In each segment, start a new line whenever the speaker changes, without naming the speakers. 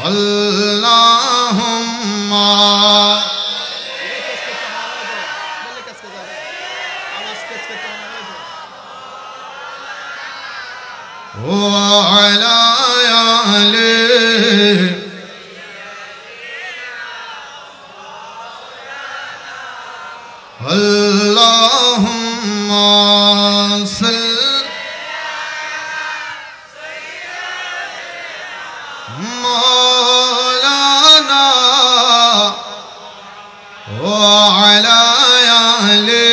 अल्लाहुम्मा व अला आले अल्लाहुम्मा मौलाना व अला आले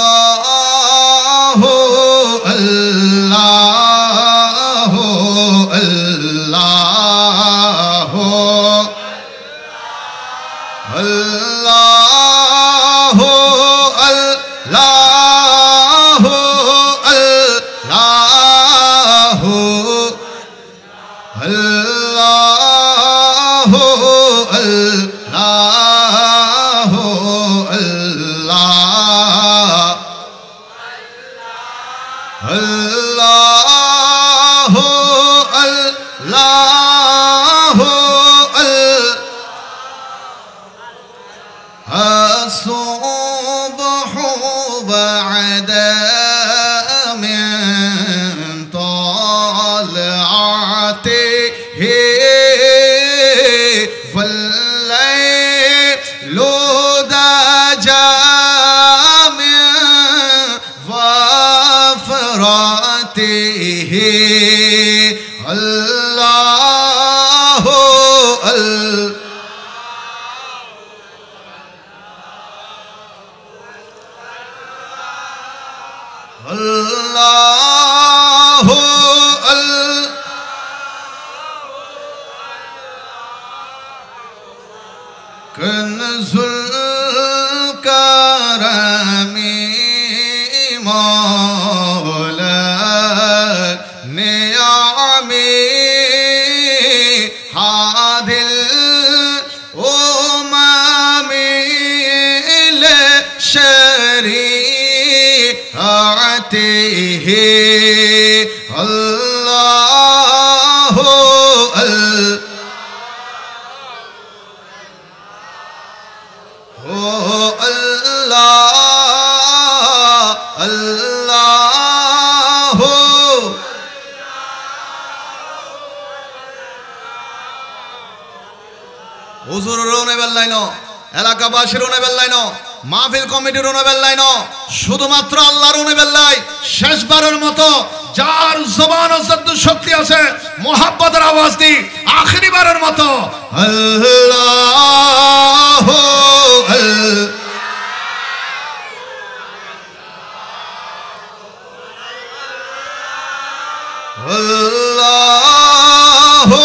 अल्लाहु अल्लाहु अल्लाहु अल्लाहु अल्लाहु अल्लाहु अल्लाहु अल्लाहु अल्लाहु अल्लाहु असुबहु बअदा मिन तालअतिही वल्लैलु दजा मिन वफ़रातिही अल्लाहु अल्लाहु कन्ज़ुल करमी मौला नियामी हादिल उमामी शरीअतिही अल्लाहु अल्लाहु হুজুর রোনে বেল্লাইনো এলাকাবাসী রোনে বেল্লাইনো মাহফিল কমিটি রোনে বেল্লাইনো শুধুমাত্র আল্লাহর রোনে বেল্লাই শেষবারের মতো যার জবান ও শক্তি আছে মোহাব্বতের আওয়াজ দি আখরিবারের মতো আল্লাহু আল্লাহু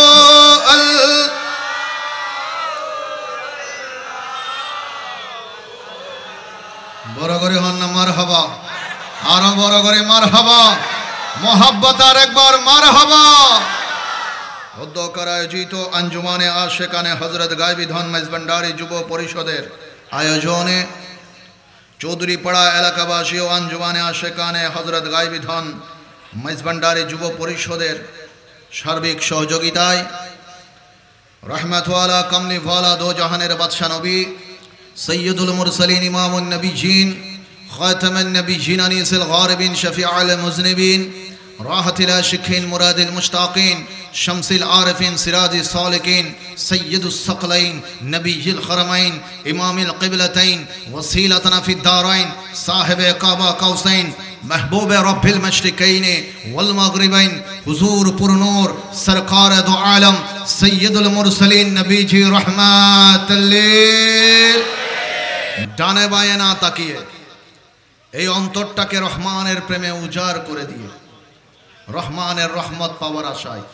বড় করে হন না মারহাবা আরো বড় করে মারহাবা মোহাব্বত আর একবার মারহাবা উদ্যোগ আয়োজিত আঞ্জুমানে আশিকানে হযরত গায়বী ধন মেজবান্ডারি যুব পরিষদের আয়োজনে চৌধুরীপাড়া এলাকাবাসী ও আঞ্জুমানে আশিকানে হযরত গায়বী ধন মেজবান্ডারি যুব পরিষদের সার্বিক সহযোগিতায় রহমতওয়ালা কমলিওয়ালা দো জাহানের বাদশা নবী সৈয়দুল মুরসালিন ইমামুন নবীজিন খাতামুন নবীজিন আনিসুল গারিবিন শফিউল মুজনিবিন রাহাতিল আশিকিন মুরাদিল মুশতাকিন শামসুল আরিফিন সিরাজুস সালিকিন সৈয়দুস সাকলাইন নবীজিল খরমাইন ইমামুল কিবলাতাইন ওয়াসিলাতুনা ফিদ দারাইন সাহিবে কাবা কাউসাইন महबूब रब्बिल मशरिकैन वल मगरिबैन हुजूर पुरनूर सरकार दो आलम सैयदुल मुरसलीन नबी जी रहमतुल ডানে বায়ে না তাকিয়ে এই অন্তরটাকে রহমানের প্রেমে উজাড় করে দিয়ে রহমানের রহমত পাওয়ার আশায়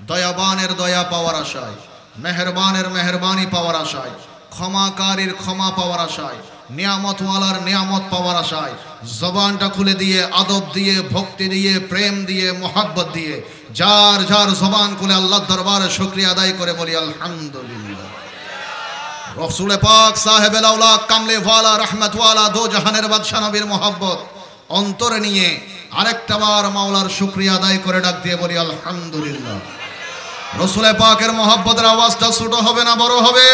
দয়াবানের দয়া পাওয়ার আশায় মেহেরবানের মেহেরবানি পাওয়ার আশায় ক্ষমাকারীর ক্ষমা পাওয়ার আশায় নিয়ামতওয়ালার নিয়ামত পাওয়ার আশায় জবানটা খুলে দিয়ে আদব দিয়ে ভক্তি দিয়ে প্রেম দিয়ে মোহাব্বত দিয়ে যার যার জবান খুলে আল্লাহর দরবারে শুকরিয়া আদায় করে বলি আলহামদুলিল্লাহ। রসুল পাক সাহেব আউলা কামলে ওয়ালা রহমত ওয়ালা দো জাহানের বাদশা নবীর মোহাব্বত অন্তরে নিয়ে আরেকটা বার মাওলার শুকরিয়া আদায় করে ডাক দিয়ে বলি আলহামদুলিল্লাহ। রাসূল পাকের মহব্বতের আওয়াজটা ছোট হবে না বড় হবে?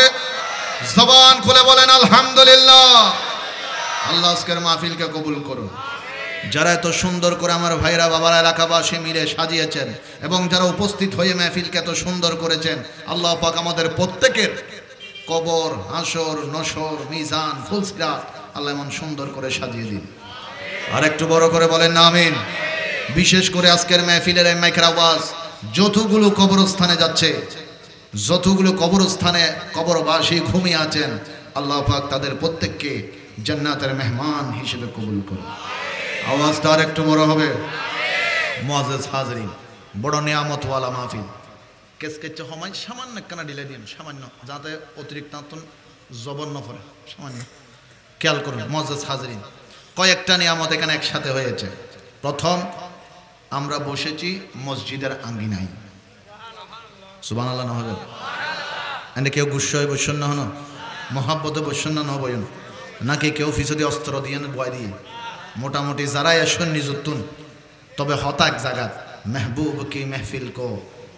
জবান খুলে বলেন আলহামদুলিল্লাহ। আল্লাহ আজকের মাহফিলকে কবুল করুন। যারা এত সুন্দর করে আমার ভাইরা বাবারা এলাকাবাসী মিলে সাজিয়েছেন এবং যারা উপস্থিত হয়ে মাহফিলকে এত সুন্দর করেছেন, আল্লাহ পাক আমাদের প্রত্যেকের কবর, হাসর, নসর, মিজান, ফুলসিরাত আল্লাহ এমন সুন্দর করে সাজিয়ে দিন। আর একটু বড় করে বলেন না আমিন। বিশেষ করে আজকের মাহফিলের এই মাইকের আওয়াজ যতগুলো কবরস্থানে যাচ্ছে, যতগুলো কবরস্থানে কবরবাসী ঘুমিয়ে আছেন, আল্লাহ পাক তাদের প্রত্যেককে জান্নাতের মেহমান হিসেবে কবুল করুন। আওয়াজটা আর একটু বড় হবে। মুআজ্জাজ হাজিরিন, বড় নিয়ামতওয়ালা মাহফিল। কেসকেচ্ছে সময় সামান্য কানা ঢিলে দিন, সামান্য, যাতে অতিরিক্ত জবর না পড়ে, সামান্য খেয়াল করুন। মুআজ্জাজ হাজিরিন, কয়েকটা নিয়ামত এখানে একসাথে হয়েছে। প্রথম, আমরা বসেছি মসজিদের আঙ্গিনায়। সুবহানাল্লাহ না হবে? এনে কেউ গুস্ব হয়ে বসছেন না হন, মহাব্বতে বসছেন না বইন, নাকি কেউ ফিসদি অস্ত্র দিয়ে বয় দিয়ে? মোটামুটি যারাই আসেন নিজুতুন, তবে হতাক জাগাত महबूब की महफिल को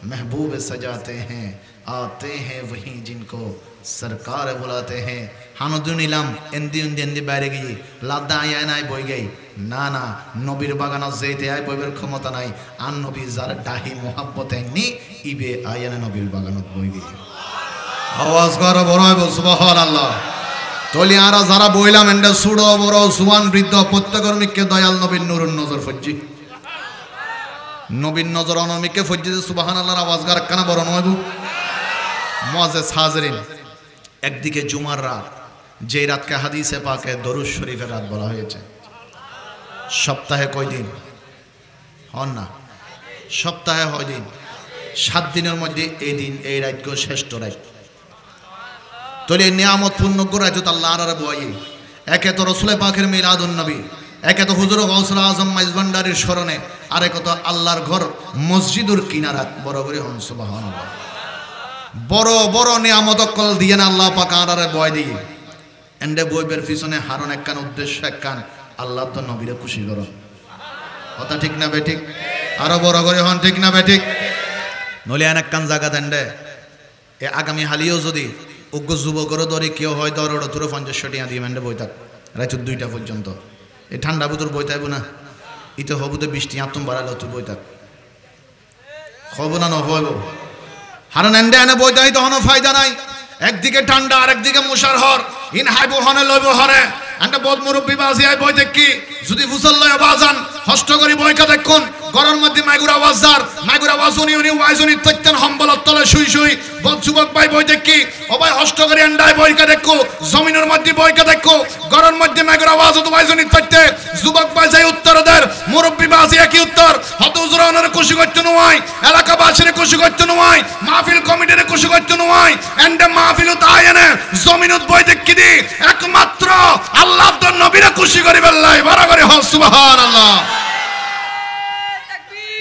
महबूब सजाते हैं, आते हैं वहीं जिनको सरकार बुलाते हैं। হানদুন ইলাম এন্দি উন্দি এন্দি বাইরে গিয়ে লাদা আয় নাই বই গই, না না, নবীর বাগান যেতে আয় বইবের ক্ষমতা নাই। আন নবী যার ডাহি মোহাব্বত নি ইবে আয়ানা নবীর বাগানত বই গিয়ে। আওয়াজ করো বড় হবে সুবহানাল্লাহ। তলি আরা যারা বইলাম এন্ডে সুড়ো বড় সুয়ান বৃদ্ধ প্রত্যেকর্মিককে দয়াল নবীর নুরুন নজর ফজ্জি, নবীন নজর অনমিকে ফজ্জিতে সুবহানাল্লাহর আওয়াজ গার কানা বড় নয়। মুআজ্জাজ হাজিরিন, একদিকে জুমার রাত, যে রাতকে হাদিসে পাকে দরুদ শরীফের রাত বলা হয়েছে। সপ্তাহে কয় দিন হন না? সপ্তাহে হয় দিন, 7 দিনের মধ্যে এই দিন, এই রাতকে শ্রেষ্ঠ রাত। তলে নিয়ামত পূর্ণ করাই তো আল্লাহ আর বয়। একে তো রাসূল পাকের মিলাদুন নবী, একে তো হুজুর গাউসুল আজম মাইজভান্ডারির স্মরণে, আর একে তো আল্লাহর ঘর মসজিদুর কিনারাত। বড় করে হন সুবহানাল্লাহ। বড় বড় নিয়ামত কল দিয়ে না আল্লাহ পাক আরারে বয় দিয়ে। এন্ডে বইবের পিছনে হারন একখান উদ্দেশ্য, একখান আল্লাহ তো নবীরে খুশি করো। কথা ঠিক না বেঠিক? আরো বড় করে হন ঠিক না বেঠিক? নলে একখান জায়গা দেন্ডে এ আগামী হালিও যদি উগ্র যুবকরও ধরে কেউ হয় ধর ওটা তোর 50 টাকা দিয়ে মেন্ডে বই থাক রাত 2টা পর্যন্ত। এই ঠান্ডা বুতুর বই থাকবো না, ইতে হবুতে বৃষ্টি আত্ম বাড়ালো তোর বই থাক হবো না নহব। হারন এন্ডে এনে বই থাই তখন ফায়দা নাই। একদিকে ঠান্ডা আর একদিকে মুশার হর, ইন হাইবো হনে লইব হরে এন্ডে বদ মুরব্বি বাজি আই বই দেখি যদি ফুসল লয় বাজান হষ্ট করি বইকা দেখুন। গরর মধ্যে মাইগুর আওয়াজ যার, মাইগুর আওয়াজ উনি ওয়াইজনি তৈতেন হম্বলত তলে শুই শুই বদ যুবক ভাই বই দেখি ও ভাই হষ্ট করি এন্ডাই বইকা দেখো, জমিনের মধ্যে বইকা দেখো। গরর মধ্যে মাইগুর আওয়াজ তো ওয়াইজনি তৈতে যুবক ভাই যাই উত্তর দের, মুরব্বি বাজি একই উত্তর। হত হুজুর ওনার খুশি করতে নয়, এলাকাবাসীর খুশি করতে নয়, মাহফিল কমিটির খুশি করতে নয়। এন্ডে মাহফিল তাই এনে জমিনত বই দেখি দি একমাত্র আল্লাহ তো নবীরা খুশি করি বেল্লাই। বড় করে হন সুবহানাল্লাহ,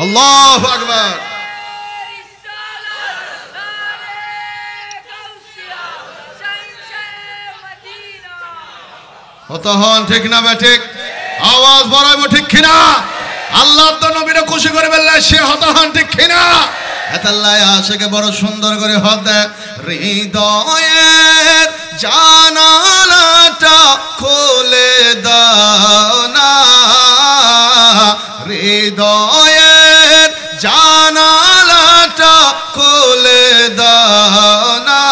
আল্লাহু আকবার। হতো হন ঠিক না বেঠিক? আওয়াজ বড়াইব ঠিক কিনা? আল্লাহ তো নবীরা খুশি করে বেল্লাই, সে হতো হন ঠিক কিনা? এতাল্লাহ আশেকে বড় সুন্দর করে হতে হৃদয়ের জানালাটা খুলে দাও না, হৃদয়ের জানালাটা খুলে দাও না,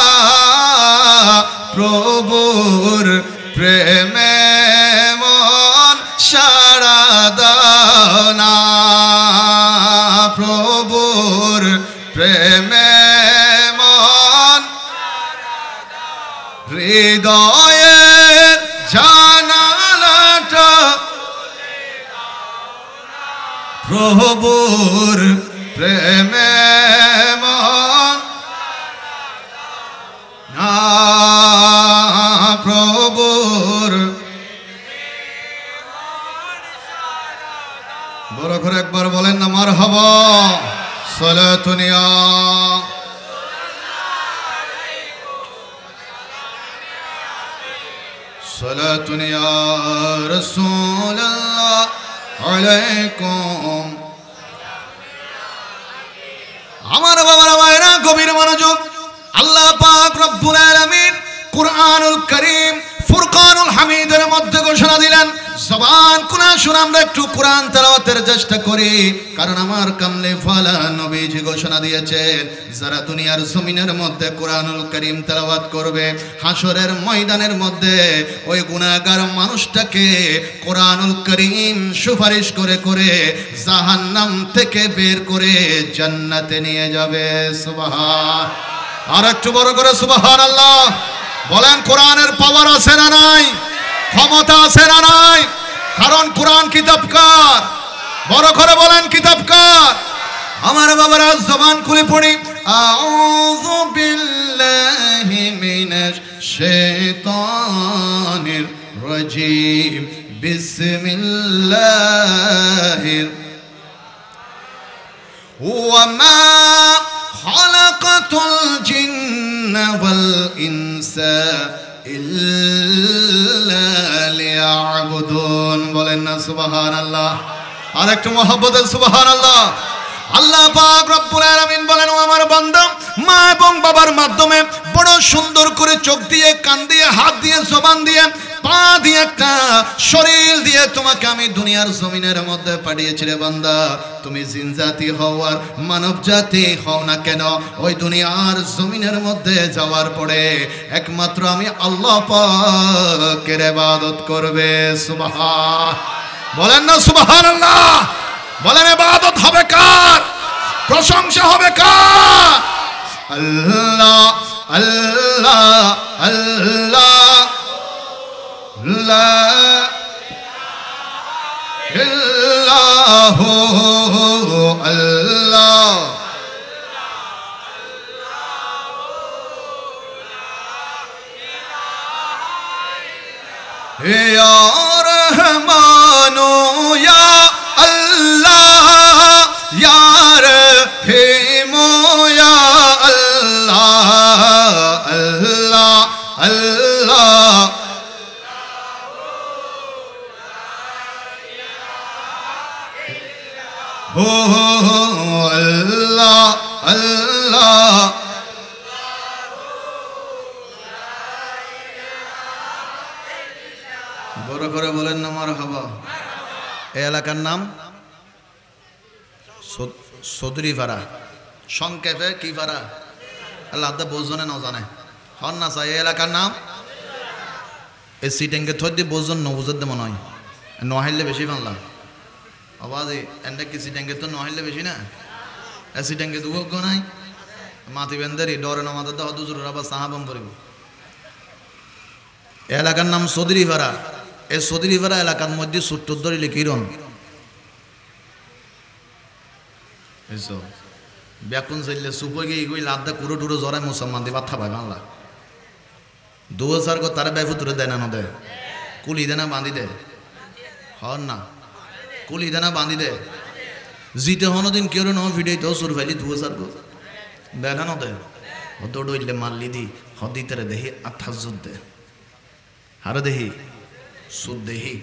প্রভুর প্রেমে মন সাড়া দাও না, প্রভুর প্রেমে মন হৃদয়ের জানালাটা প্রভুর প্রেমে মন না, প্রভুর। বড় করে একবার বলেন না মারহাবা। সালাতুনিয়া সালাতুনিয়া রাসূলুল্লাহ আলাইকুম। আমার বাবারা ভাইরা গভীর মনোযোগ। আল্লাহ পাক রব্বুল আলামিন কুরআনুল কারীম ফুরকানুল হামিদের মধ্যে ঘোষণা দিলেন, জবান খুলে শুনে আমরা একটু কোরআন তেলাওয়াতের চেষ্টা করি, কারণ আমার কামলে ফালা নবীজি ঘোষণা দিয়েছেন যারা দুনিয়ার জমিনের মধ্যে কোরআনুল কারীম তেলাওয়াত করবে, হাসরের ময়দানের মধ্যে ওই গুনাহগার মানুষটাকে কোরআনুল কারীম সুপারিশ করে করে জাহান্নাম থেকে বের করে জান্নাতে নিয়ে যাবে। সুবহান। আর একটু বড় করে সুবহানাল্লাহ বলেন। কোরআনের পাওয়ার আছে না নাই? ক্ষমতা আছে না নাই? কারণ কোরআন কিতাব কার? বড় করে বলেন কিতাব কার? আমার বাবারা জবান খুলে পড়ি, আউযু বিল্লাহি মিনাশ শাইতানির রাজীম, বিসমিল্লাহির ওয়া মা খালাকাতুল জিন্না ওয়াল ইনসা ইল্লা লিয়াবুদুন। বলেন না সুবহানাল্লাহ। আর একটু মহব্বতে সুবহানাল্লাহ। আল্লাহ পাক রব্বুল আলামিন বলেন, ও আমার বান্দা, মা এবং বাবার মাধ্যমে বড় সুন্দর করে চোখ দিয়ে, কান দিয়ে, হাত দিয়ে, জবান দিয়ে, পা দিয়ে, একটা শরীর দিয়ে তোমাকে আমি দুনিয়ার জমিনের মধ্যে পাঠিয়েছি রে বান্দা। তুমি জিন জাতি হও আর মানব জাতি হও না কেন, ওই দুনিয়ার জমিনের মধ্যে যাওয়ার পরে একমাত্র আমি আল্লাহ পাকের ইবাদত করবে। সুবহান। বলেন না সুবহানাল্লাহ। বলেন ইবাদত হবে কার? প্রশংসা হবে কার? আল্লাহ আল্লাহ আল্লাহ লা ইল্লাহু আল্লাহ। ইয়া রহমানু ইয়া আল্লাহ, ইয়া রহিমু ইয়া আল্লাহ, আল্লাহ আল্লাহ। হো আল্লাহ আল্লাহ। বড় করে বলেন না মারহাবা। এই এলাকার নাম চৌধুরীপাড়া, সংক্ষেপে কি পাড়া? আল্লাহ বোঝনে ন জানে হন না চাই। এই এলাকার নাম এই সিটেঙ্গে থৈ দিয়ে বোঝন নবুঝত মনে হয় নহাইলে বেশি বাংলা আওয়াজ এন্ডে কি সিটেঙ্গে তো নহাইলে বেশি না। এ সিটেঙ্গে দুঃখ নাই মাতি বেন্দারি ডরে নমাদ দুজুর আবার সাহাবাম করিব। এলাকার নাম চৌধুরীপাড়া। এই চৌধুরীপাড়া এলাকার মধ্যে ছোট্ট ধরিলে কিরণ ব্যাকুন চাইলে চুপ গিয়ে গই লাদা কুড়ো টুড়ো জরায় মুসলমান দিয়ে বাথা পায় বাংলা। 2000 গো তারা ব্যাফুতুরে দেয় না নদে, কুলি দেনা বাঁধি দে হন না, কুলি দেনা বাঁধি দে জিতে হন দিন কেউ ন ভিডিও তো সুর ফাইলি 2000 গো দেয় না নদে। হদ ডইলে মারলি দি হদিতে দেহি আঠাজুদ দে হারে দেহি সুদ দেহি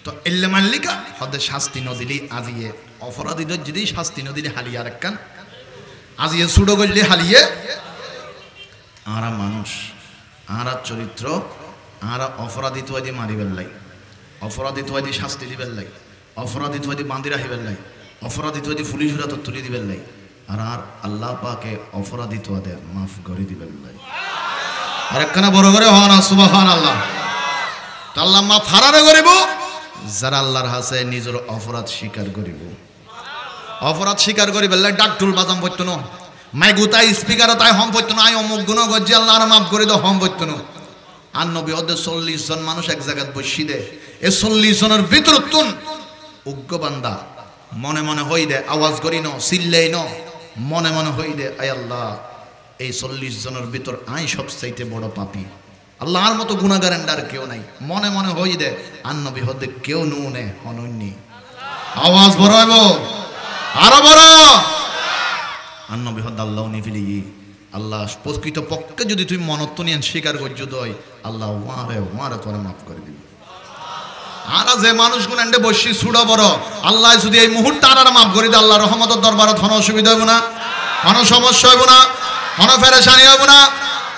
তো এল্লে মাল্লিকা হদে শাস্তি নদিলি আজিয়ে অপরাধীদের যদি শাস্তি নদিলি হালিয়ে আর একখান আজিয়ে সুডো গল্লি হালিয়ে। আরা মানুষ, আরা চরিত্র, আরা অপরাধী তো দিয়ে মারিবেন লাই, অপরাধী তো দিয়ে শাস্তি দিবেন লাই, অপরাধী তো দিয়ে বাঁধি রাখিবেন লাই, অপরাধী তো দিয়ে পুলিশ তো তুলি দিবেন লাই। আর আর আল্লাহ পাকে অপরাধী তো দিয়ে মাফ করে দিবেন লাই। আর একখানা বড় করে হন সুবহানাল্লাহ। তো আল্লাহ মাফ হারারে করিব যারা আল্লাহর হাসে নিজের অপরাধ স্বীকার করিব। অপরাধ স্বীকার করিব ডাকটুল বাজাম পড়তো না, মাইগু তাই স্পিকারও তাই হম পড়তো না, আই অমুক গুণ গজ্জি আল্লাহর মাফ করে দাও হম পড়তো না। আর নবী ওদের 40 জন মানুষ এক জায়গায় বসি দে, এই 40 জনের ভিতর তুন উগ্র বান্দা মনে মনে হই দে, আওয়াজ করি ন চিল্লেই ন, মনে মনে হই দে আয় আল্লাহ এই 40 জনের ভিতর আই সবচাইতে বড় পাপী, আল্লাহর মতো গুনাহগার আর কেউ নাই। মনে মনে হই দে আর নবী হদে কেউ নুনে হননি। আওয়াজ বড় হইব আরো বড়। আর নবী হদ আল্লাহ নিফিলি আল্লাহ প্রকৃত পক্ষে যদি তুমি মনত্ব নিয়ে স্বীকার করছো দই আল্লাহ ওয়ারে তোরা মাফ করে দিবি। আর যে মানুষগুলো এন্ডে বসি ছুড়া বড় আল্লাহ যদি এই মুহূর্তে আর মাফ করে দেয় আল্লাহ রহমতের দরবারে কোনো অসুবিধা হইব না, কোনো সমস্যা হইব না, কোনো পেরেশানি হইব না।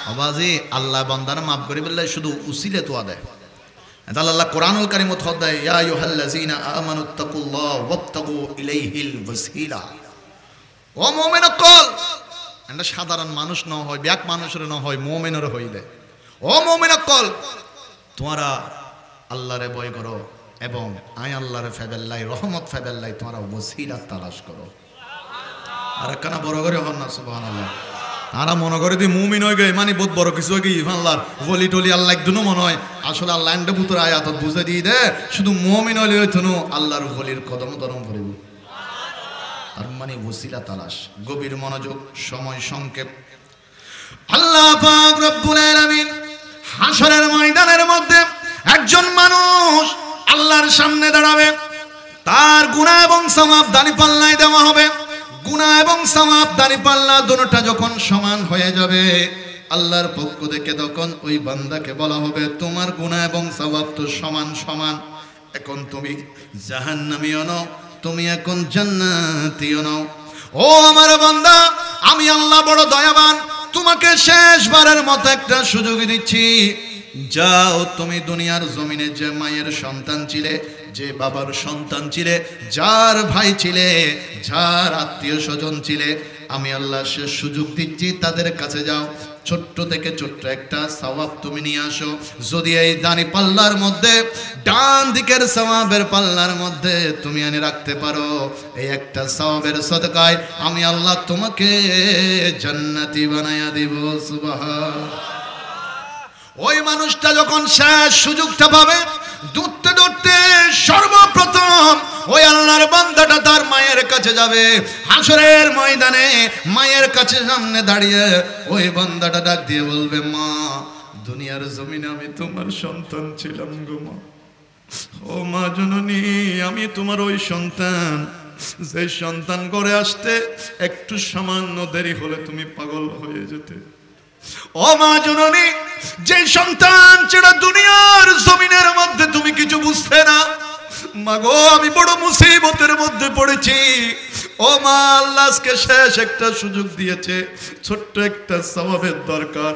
বাবাজি আল্লাহ বান্দার মাফ করে বললে শুধু উসিলে তো আদায়। তাহলে আল্লাহ কোরআনুল কারীমত হদায় ইয়া আইয়ুহাল্লাযীনা আমানুত্তাকুল্লাহ ওয়াবতাগু ইলাইহিল ওয়াসিলা। ও মুমিনুল কল এটা সাধারণ মানুষ না হয়, ব্যাক মানুষের না হয়, মুমিনের হইলে ও মুমিনুল কল তোমরা আল্লাহরে ভয় করো এবং আয় আল্লাহরে ফাবেল্লাই রহমত ফাবেল্লাই তোমরা ওসিলা তালাশ করো। আর একখানা বড় করে হন না সুবহানাল্লাহ। তারা মনে করে দি মুমিন হয়ে গেছে মানে বহুত বড় কিছু হয়ে গিয়ে আল্লাহর বলি টলি আল্লাহ একদিনও মনে হয় আসলে আল্লাহ এন্ডে পুত্র আয়াত বুঝে দিয়ে দে শুধু মুমিন হলে হইতো আল্লাহর বলির কদম ধরম করিব। আর মানে ওসিলা তালাশ। গভীর মনোযোগ, সময় সংক্ষেপ। আল্লাহ পাক রব্বুল আলামিন হাশরের ময়দানের মধ্যে একজন মানুষ আল্লাহর সামনে দাঁড়াবে, তার গুনাহ এবং সওয়াব দাঁড়িপাল্লায় দেওয়া হবে। গুনাহ এবং সওয়াব দাঁড়িপাল্লা দুটোটা যখন সমান হয়ে যাবে আল্লাহর পক্ষ থেকে তখন ওই বান্দাকে বলা হবে তোমার গুনাহ এবং সওয়াব তো সমান সমান, এখন তুমি জাহান্নামীও নও, তুমি এখন জান্নাতীও নও। ও আমার বান্দা, আমি আল্লাহ বড় দয়াবান, তোমাকে শেষবারের মতো একটা সুযোগ দিচ্ছি। যাও, তুমি দুনিয়ার জমিনে যে মায়ের সন্তান ছিলে, যে বাবার সন্তান ছিলে, যার ভাই ছিলে, যার আত্মীয় স্বজন ছিলে, আমি আল্লাহ শেষ সুযোগ দিচ্ছি, তাদের কাছে যাও, ছোট্ট থেকে ছোট্ট একটা সওয়াব তুমি নিয়ে আসো। যদি এই দানি পাল্লার মধ্যে ডান দিকের সওয়াবের পাল্লার মধ্যে তুমি এনে রাখতে পারো, এই একটা সওয়াবের সদকায় আমি আল্লাহ তোমাকে জান্নাতি বানায়া দিব। সুবহানাল্লাহ। ওই মানুষটা যখন শেষ সুযোগটা পাবে, দৌড়তে দৌড়তে সর্বপ্রথম ওই আল্লাহর বান্দাটা তার মায়ের কাছে যাবে। হাশরের ময়দানে মায়ের কাছে সামনে দাঁড়িয়ে ওই বান্দাটা ডাক দিয়ে বলবে, মা, দুনিয়ার জমিনে আমি তোমার সন্তান ছিলাম গো মা। ও মা জননী, আমি তোমার ওই সন্তান, যে সন্তান করে আসতে একটু সামান্য দেরি হলে তুমি পাগল হয়ে যেতে। ও মা জননী, যে সন্তান ছেড়ে দুনিয়ার জমিনের মধ্যে তুমি কিছু বুঝতে না, মাগো আমি বড় মুসিবতের মধ্যে পড়েছি। ও মা, আল্লাহ আজকে শেষ একটা সুযোগ দিয়েছে, ছোট্ট একটা সওয়াবের দরকার।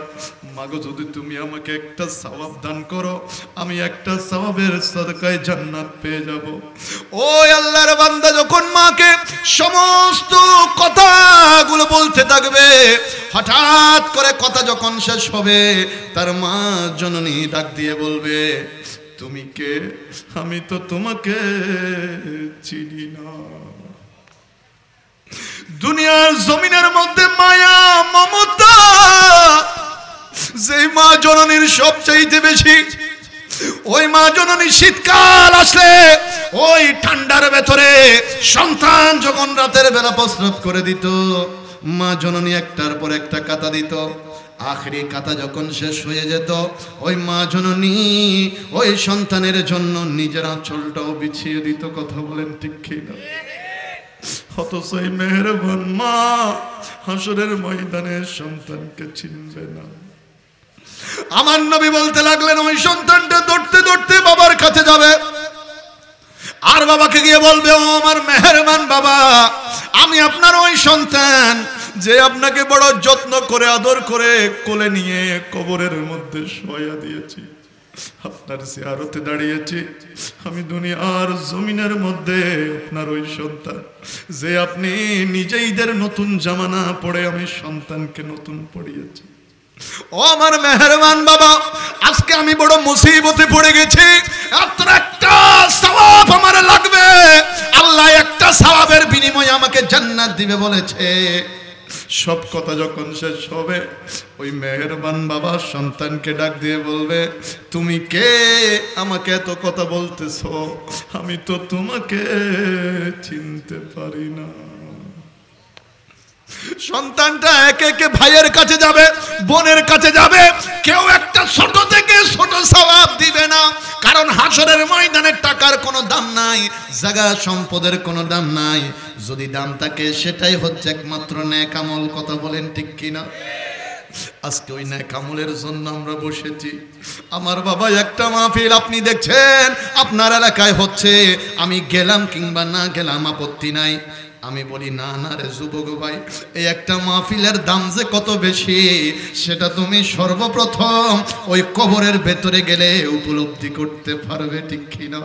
মাগো, যদি তুমি আমাকে একটা সওয়াব দান করো, আমি একটা সওয়াবের সদকায় জান্নাত পেয়ে যাব। ওই আল্লাহর বান্দা যখন মাকে সমস্ত কথাগুলো বলতে থাকবে, হঠাৎ করে কথা যখন শেষ হবে, তার মা জননী ডাক দিয়ে বলবে, তুমি কে? আমি তো তোমাকে চিনি না। দুনিয়ার জমিনের মধ্যে মায়া মমতা যে মা জননীর সবচাইতে বেশি, ওই মা জননী শীতকাল আসলে ওই ঠান্ডার ভেতরে সন্তান যখন রাতের বেলা প্রস্রাব করে দিত, মা জননী একটার পর একটা কাতা দিত। আখরি কাতা যখন শেষ হয়ে যেত, ওই মা জননী ওই সন্তানের জন্য নিজের আঁচলটাও বিছিয়ে দিত। কথা বলেন ঠিক কি না? অথচ এই মেহেরবান মা হাসরের ময়দানে সন্তানকে চিনবে না। আমার নবী বলতে লাগলেন, ওই সন্তানটা দৌড়তে দৌড়তে বাবার কাছে যাবে, আর বাবাকে গিয়ে বলবে, ও আমার মেহেরবান বাবা, আমি আপনার ওই সন্তান যে আপনাকে বড় যত্ন করে আদর করে কোলে নিয়ে কবরের মধ্যে শোয়া দিয়েছি, আপনার জিয়ারতে দাঁড়িয়েছি। আমি দুনিয়ার জমিনের মধ্যে আপনার ওই সন্তান যে আপনি নিজেই ঈদের নতুন জামা না পরে আমি সন্তানকে নতুন পরিয়েছি। ও আমার মেহেরবান বাবা, আজকে আমি বড় মুসিবতে পড়ে গেছি, মাত্র একটা সওয়াব আমার লাগবে। আল্লাহ একটা সওয়াবের বিনিময়ে আমাকে জান্নাত দিবে বলেছে। সব কথা যখন শেষ হবে, ওই মেহেরবান বাবা সন্তানকে ডাক দিয়ে বলবে, তুমি কে? আমাকে এত কথা বলতেছো, আমি তো তোমাকে চিনতে পারি না। সন্তানটা একে একে ভাইয়ের কাছে যাবে, বোনের কাছে যাবে, কেউ একটা ছোট থেকে ছোট সওয়াব দিবে না, কারণ হাসরের ময়দানে টাকার কোনো দাম নাই, জায়গা সম্পদের কোনো দাম নাই। যদি দাম থাকে সেটাই হচ্ছে একমাত্র নেক আমল। কথা বলেন ঠিক কিনা? আজকে ওই ন্যাক আমলের জন্য আমরা বসেছি। আমার বাবা একটা মাহফিল আপনি দেখছেন আপনার এলাকায় হচ্ছে, আমি গেলাম কিংবা না গেলাম আপত্তি নাই। আমি বলি না না রে যুবক ভাই, এই একটা মাহফিলের দাম যে কত বেশি সেটা তুমি সর্বপ্রথম ওই কবরের ভেতরে গেলে উপলব্ধি করতে পারবে, ঠিক কিনা?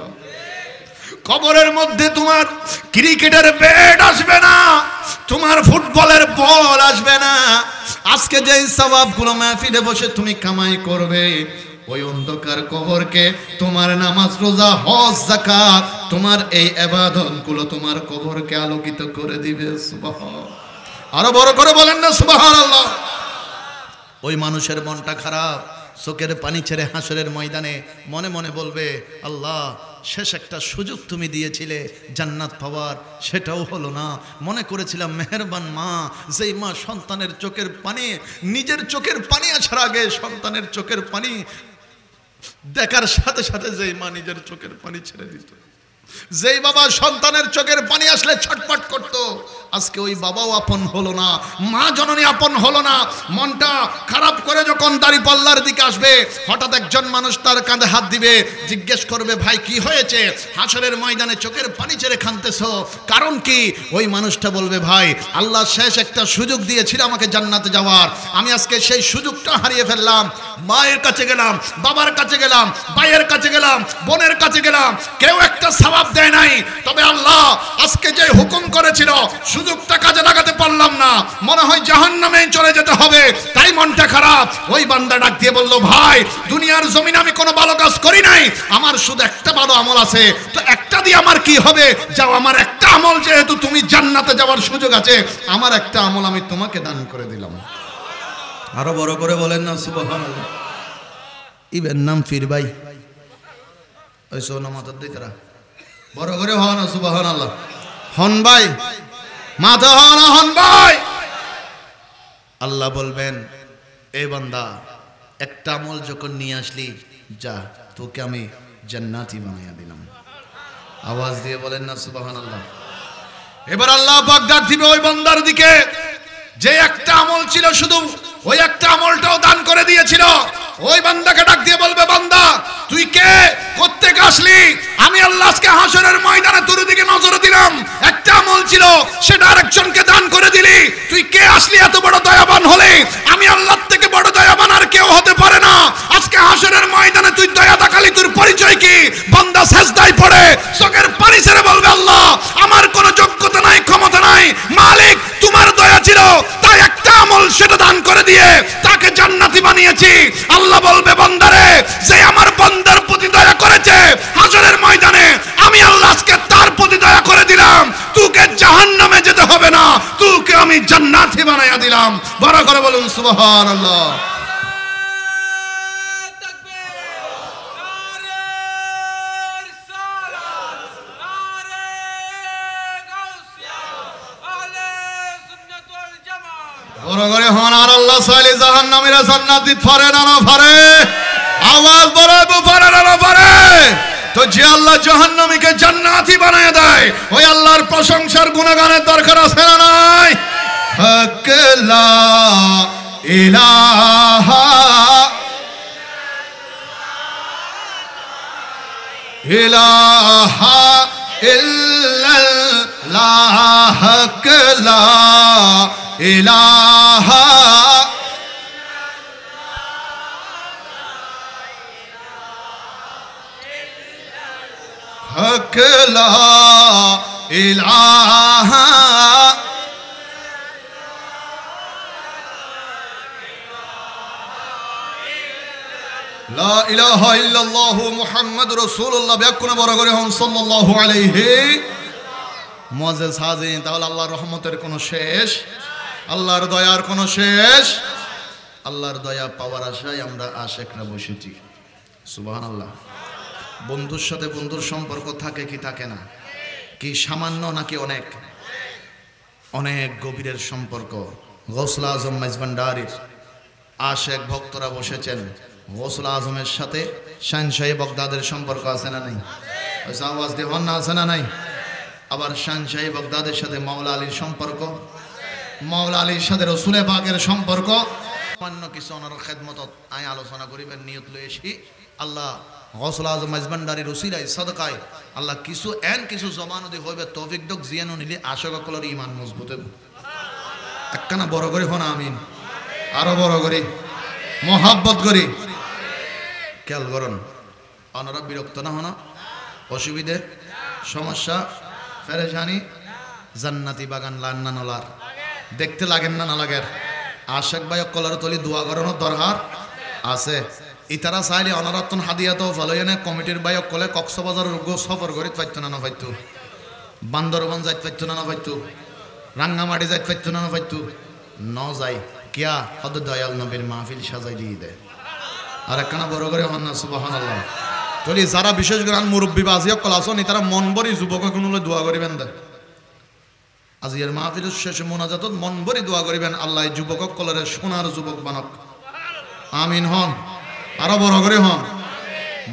কবরের মধ্যে তোমার ক্রিকেটের ব্যাট আসবে না, তোমার ফুটবলের বল আসবে না। আজকে যে সওয়াবগুলো মাহফিলে বসে তুমি কামাই করবে, ওই অন্ধকার কবরকে তোমার নামাজ রোজা হজ যাকাত তোমার এই ইবাদতগুলো তোমার কবরকে আলোকিত করে দিবে। সুবহান, আরো বড় করে বলেন না সুবহানাল্লাহ। ওই মানুষের মনটা খারাপ, চোখের পানি ছেড়ে হাসরের ময়দানে মনে মনে বলবে, আল্লাহ শেষ একটা সুযোগ তুমি দিয়েছিলে জান্নাত পাওয়ার, সেটাও হলো না। মনে করেছিলাম মেহেরবান মা, যেই মা সন্তানের চোখের পানি, নিজের চোখের পানি আসার আগে সন্তানের চোখের পানি দেখার সাথে সাথে যেই মা নিজের চোখের পানি ছেড়ে দিত, যেই বাবা সন্তানের চোখের পানি আসলে ছটফট করত, আজকে ওই বাবাও আপন হলো না, মা জননী আপন হলো না। মনটা খারাপ করে যখন দাঁড়িপাল্লার দিকে আসবে, হঠাৎ একজন মানুষ তার কাঁধে হাত দিবে, জিজ্ঞেস করবে ভাই কি হয়েছে, হাসরের ময়দানে চোখের পানি ছেড়ে কাঁদতেছো, কারণ কি? ওই মানুষটা বলবে ভাই আল্লাহ শেষ একটা সুযোগ দিয়েছিল আমাকে জান্নাতে যাওয়ার, আমি আজকে সেই সুযোগটা হারিয়ে ফেললাম। মায়ের কাছে গেলাম, বাবার কাছে গেলাম, ভাইয়ের কাছে গেলাম, বোনের কাছে গেলাম, কেউ একটা সওয়াব দেয় নাই। তবে আল্লাহ আজকে যে হুকুম করেছিল সুযোগটা কাজে লাগাতে পারলাম না, মনে হয় জাহান্নামে চলে যেতে হবে, তাই মনটা খারাপ। ওই বান্দা ডাক দিয়ে বলল, ভাই দুনিয়ার জমিনে আমি কোনো ভালো কাজ করি নাই, আমার শুধু একটা ভালো আমল আছে, তো একটা দিয়ে আমার কি হবে? যাও, আমার একটা আমল, যেহেতু তুমি জান্নাতে যাওয়ার সুযোগ আছে, আমার একটা আমল আমি তোমাকে দান করে দিলাম। আরো বড় করে বলেন না সুবহানাল্লাহ। ইবের নাম ফির ভাই, ওই সোনা মাথার দিকে বড় করে হন সুবহানাল্লাহ। হন ভাই, মাথা হন, হন ভাই। আল্লাহ বলবেন, এ বান্দা একটা আমল যখন নিয়ে আসলি, যা তোকে আমি জান্নাতি বানাইয়া দিলাম। আওয়াজ দিয়ে বলেন না সুবহানাল্লাহ। এবার আল্লাহ পাক ডাক দিবে ওই বান্দার দিকে, যে একটা আমল ছিল শুধু ওই একটা আমলটাও দান করে দিয়েছিল। ওই বান্দাকে ডাক দিয়ে বলবে, বান্দা তুই কে, কোত্থেকে আসলি? আমি আল্লাহ আজকে হাসরের ময়দানে তোর দিকে নজর দিলাম, একটা আমল ছিল সেটা আরেকজনকে দান করে দিলি, তুই কে আসলি? এত বড় দয়াবান হলে আমি আল্লাহর থেকে বড় দয়াবান আর কেউ হতে পারে না। আজকে হাসরের ময়দানে তুই দয়া দেখালি, তোর পরিচয় কি? বান্দা সেজদায় পড়ে চোখের পানি ছেড়ে বলবে, আল্লাহ আমার কোনো যোগ্যতা নাই, ক্ষমতা নাই, মালিক তোমার দয়া ছিল, তাই একটা আমল সেটা দান করে দিয়ে তাকে জান্নাতি বানিয়েছি। আল্লাহ বলবে, বান্দারে যে আমার বান্দার প্রতি দয়া করেছে, হাসরের ময়দানে আমি আল্লাহ আজকে তার প্রতি দয়া করে দিলাম, তোকে জাহান্নামে যেতে হবে না, তোকে আমি জান্নাতি বানাইয়া দিলাম। বড় করে বলুন সুবহানাল্লাহ। বড় করে হন আর আল্লাহ চাইলে জাহান্নামীরা জান্নাত দিতে পারে না, না পারে? আওয়াজ বড় পারে না, না পারে? তো যে আল্লাহ জাহান্নামীকে জান্নাতি বানায় দেয়, ওই আল্লাহর প্রশংসার গুণগানের দরকার আছে না নাই? হক লা ইলাহা ইলাহা ইল্লাল্লাহ, হক লা ইলাহা হক লা ইলাহা লা ইলাহা ইল্লাল্লাহু মুহাম্মাদুর রাসূলুল্লাহ। ব্যাকুনে বড় করে হন সাল্লাল্লাহু আলাইহি মুআজ্জাজ হাজিরিন। তাহলে আল্লাহর রহমতের কোনো শেষ, আল্লাহর দয়ার কোনো শেষ। আল্লাহর দয়া পাওয়ার আশায় আমরা আশেকরা বসেছি। সুবহানাল্লাহ। বন্ধুর সাথে বন্ধুর সম্পর্ক থাকে কি থাকে না? কি সামান্য নাকি অনেক? অনেক গভীরের সম্পর্ক। গৌসুল আজম মাইজভান্ডারির আশেক ভক্তরা বসেছেন। গৌসুল আজমের সাথে শাহনশাহ বাগদাদের সম্পর্ক আছে না নাই? আওয়াজ দিয়ে হন না, আছে না নাই? আবার শাহনশাহ বাগদাদের সাথে মাওলা আলীর সম্পর্ক, মাওলা আলীর সাথে রসুলে পাকের সম্পর্ক, অন্য কিছু অনার খেদমতত আই আলোচনা করিবেন নিয়ত লই এসি আল্লাহ গৌসুল আজম মাইজবান্ডারির উসিলায় সদকায় আল্লাহ কিছু জমানদি হইবে তৌফিক দক জিয়ানো নিলে আশাককলর ঈমান মজবুত হবে একখানা বড় করে হন আমিন আরো বড় করে মোহাব্বত করি খেয়াল করুন অনারা বিরক্ত না হন অসুবিধে সমস্যা পেরেশানি জান্নাতি বাগান লান্না নলার দেখতে লাগেন না লাগের আশেক ভাই কলার তলি দোয়া করানোর দরকার আছে ইতারা চাইলে অনারত্ন হাদিয়াত ফলয়নে কমিটির বাইক কলে কক্সবাজারের গো সফর করে পাইতো না পাইতো বান্দরবান যাইতে পাইতো না পাইতো রাঙ্গামাটি যাইতে পাইতো না পাইতো ন যাই কিয়া হদ দয়াল নবীর মাহফিল সাজাই দিয়ে দেয় আর একখানা বড় করে হন না সুবহানাল্লাহ তলি যারা বিশেষ করে মুরব্বী বাজিয়া কল আসন তারা মন ভরি যুবক কোনলে দোয়া করিবেন দে আজিয়ার মাহফিলের শেষে মোনাজাতত মন ভরি দোয়া করিবেন আল্লাহ যুবক কলরে সোনার যুবক বানক আমিন হন আরো বড় করে হন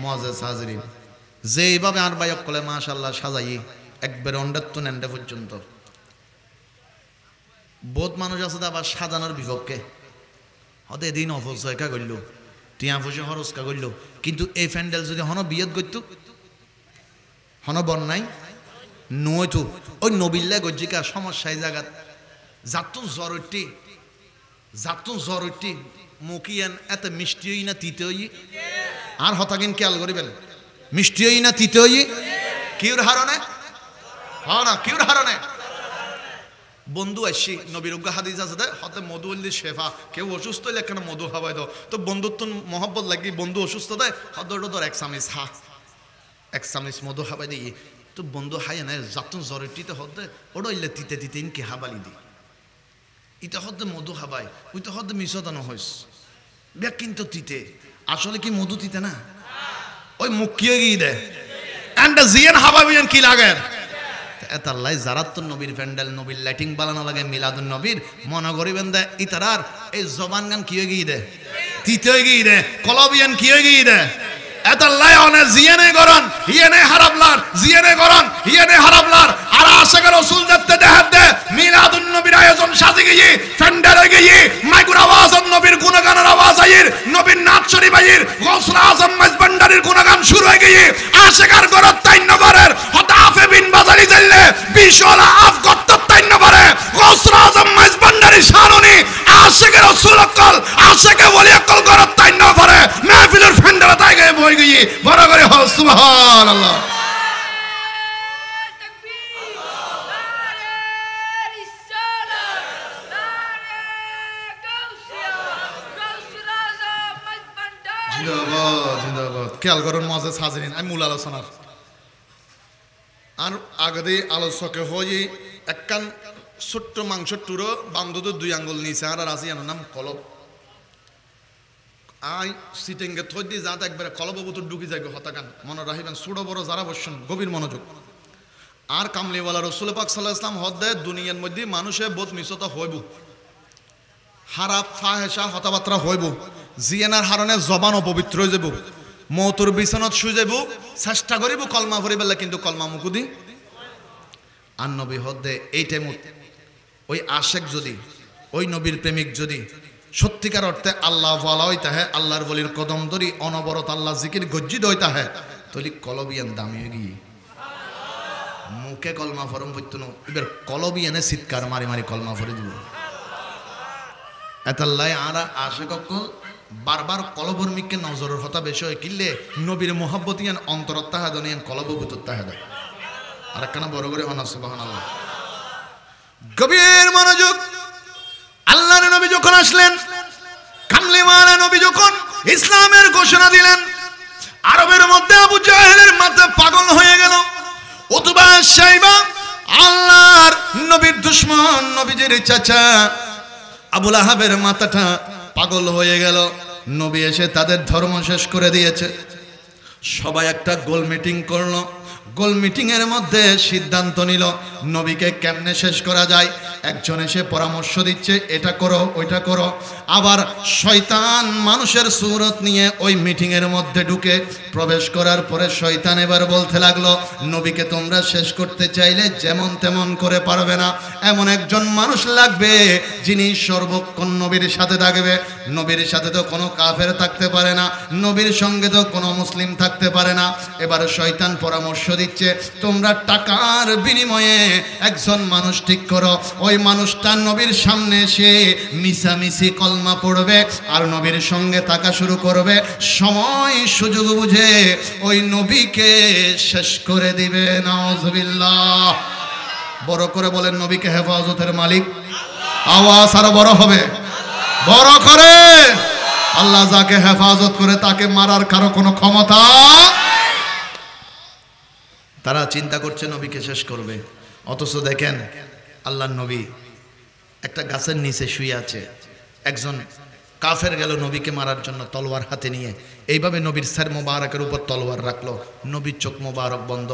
মুআজ্জাজ হাজিরিন যেইভাবে আর বাইক কলে মাশাআল্লাহ সাজাই একবার অন্ডাত্ব নেন্ডে পর্যন্ত বহুত মানুষ আছে আবার সাজানোর বিপক্ষে হতে দিন অপচয় কা করল টিয়া পয়সা খরচ কা করল কিন্তু এই প্যান্ডেল যদি হন বিয়েত করতো হন বন্যাই নয়তো ওই নবিল্লা গজ্জিকা সমস্যায় জায়গাত জাতুন জরুরি মুখিয়ান এত মিষ্টি হই না তিতে হই আর হতাকিন খেয়াল করিবেন মিষ্টি হই না তিতে হই কিউর হারনে হ না কিউর হারনে বন্ধু আসছি নবীর উগ্র হাদিস আছে দে হতে মধু হইলে শেফা কেউ অসুস্থ হইলে কেন মধু খাওয়াই দাও তো বন্ধুত্ব মহব্বত লাগি বন্ধু অসুস্থ দেয় হদরটা ধর এক চামিচ মধু খাওয়াই দিই তো বন্ধু হাই না জাতুন জরুরিতে হতে ওটা হইলে তিতে তিতে ইনকে হাবালি দি ইটা হতে মধু খাবাই ওইটা হতে মিশতানো হইস ব্যাগ কিন্তু তিতে আসলে কি মধু তিতে না ওই মুখ কিয়ে গিয়ে দেয় এন্ড জিয়ান হাবাবিয়ান কি লাগে এতাল্লাই জারাত নবীর প্যান্ডেল নবীর লাইটিং বানানো লাগে মিলাদুন নবীর মনে করিবেন দে ইতারার এই জবান গান কি হয়ে গিয়ে দে তিতে হয়ে গিয়ে দে কলবিয়ান কি হয়ে গিয়ে দে এতাল্লাই অনে জিয়ানে গরন হিয়ানে হারাবলার জিয়ানে গরন হিয়ানে হারাবলার আর আশেকের রাসূল দেখতে দেখাত দে মিলাদুন নবীর আয়োজন সাজে গিয়ে প্যান্ডেল হয়ে গিয়ে মাইকুর আওয়াজ নবীর গুণগানের আওয়াজ আইর নবীর নাচ শরীফ আইর গৌসুল আজম মাইজবান্ডারির গুণগান শুরু হয়ে গিয়ে আশেকার গরত তাইনগরের হতাফে বিন বাজারি জেলে বিশলা আফ গত্ত তাইনগরে গৌসুল আজম মাইজবান্ডারি শানুনি আশেকের রাসূল অকল আশেকে ওলি অকল গরত তাইনগরে মাহফিলের প্যান্ডেল তাই গিয়ে বই গিয়ে বড় করে হ সুবহানাল্লাহ খেয়াল করুন মুআজ্জাজ হাজিরিন আমি মূল আলোচনার আর আগে আলোচকে হয়ে একখান ছোট্ট মাংস টুরো বান্ধব 2 আঙ্গুল নিচে আর আছে নাম কলব আই সিটিংকে থই দিয়ে যাতে একবারে কলব বুতুর ঢুকি যাবে হতাকান মনে রাখিবেন ছোট বড় যারা বসছেন গভীর মনোযোগ আর কামলিওয়ালা রাসূল পাক সাল্লাল্লাহু আলাইহি ওয়াসাল্লাম হদে দুনিয়ার মধ্যে মানুষে বহুত মিছত হইব হারাপ ফাহেসা হতাবাত্রা হইব জিয়ানার হারণে জবান অপবিত্র হয়ে যাব মৌতুর বিছানত শুয়ে যাব চেষ্টা করিব কলমা পড়িবেলা কিন্তু কলমা মুকুদি আর নবী হদে এই টাইমত ওই আশেক যদি ওই নবীর প্রেমিক যদি সত্যিকার অর্থে আল্লাহ ওয়ালা হইতা হে আল্লাহর বলির কদম ধরি অনবরত আল্লাহ জিকির গজ্জিত হইতা হে তলি কলবিয়ান দামি গিয়ে মুখে কলমা ফরম পড়তো না এবার কলবিয়ানে চিৎকার মারি মারি কলমা ফরে দিব এতাল্লাই আরা আশেক অকল বারবার কলবর্মিককে নজরের হতা বেশি হয় কিনলে নবীর মোহাব্বতিয়ান অন্তরত তাহাদনিয়ান কলবভূতর তাহাদ আর একখানা বড় করে হনা সুবহানাল্লাহ গভীর মনোযোগ আল্লাহর নবী যখন আসলেন কামলিওয়ালা নবী যখন ইসলামের ঘোষণা দিলেন আরবের মধ্যে আবু জাহেলের মাথা পাগল হয়ে গেল উতবা শাইবা আল্লাহর নবীর দুশমন নবীজির চাচা আবু লাহাবের মাথাটা পাগল হয়ে গেল নবী এসে তাদের ধর্ম শেষ করে দিয়েছে সবাই একটা গোল মিটিং করলো গোল মিটিং এর মধ্যে সিদ্ধান্ত নিল নবীকে কেমনে শেষ করা যায় একজন এসে পরামর্শ দিচ্ছে, এটা করো ওইটা করো। আবার শয়তান মানুষের সুরত নিয়ে ওই মিটিং এর মধ্যে ঢুকে প্রবেশ করার পরে শয়তান এবার বলতে লাগলো, নবীকে তোমরা শেষ করতে চাইলে যেমন তেমন করে পারবে না, এমন একজন মানুষ লাগবে যিনি সর্বক্ষণ নবীর সাথে থাকবে। নবীর সাথে তো কোনো কাফের থাকতে পারে না, নবীর সঙ্গে তো কোনো মুসলিম থাকতে পারে না। এবার শয়তান পরামর্শ দিচ্ছে, তোমরা টাকার বিনিময়ে একজন মানুষ ঠিক করো, ওই মানুষটা নবীর সামনে এসে মিশামিশি কলমা পড়বে আর নবীর সঙ্গে থাকা শুরু করবে, সময় সুযোগ বুঝে ওই নবীকে শেষ করে দিবে। নাউজুবিল্লাহ। বড় করে বলেন, নবীকে হেফাজতের মালিক। আওয়াজ আরো বড় হবে, বড় করে। আল্লাহ যাকে হেফাজত করে তাকে মারার কারো কোনো ক্ষমতা। তারা চিন্তা করছে নবীকে শেষ করবে, অথচ দেখেন আল্লাহর নবী একটা গাছের নিচে শুয়ে আছে। একজন কাফের গেল নবীকে মারার জন্য তলোয়ার হাতে নিয়ে, এইভাবে নবীর স্যার মোবারকের উপর তলোয়ার রাখলো। নবীর চোখ মোবারক বন্ধ।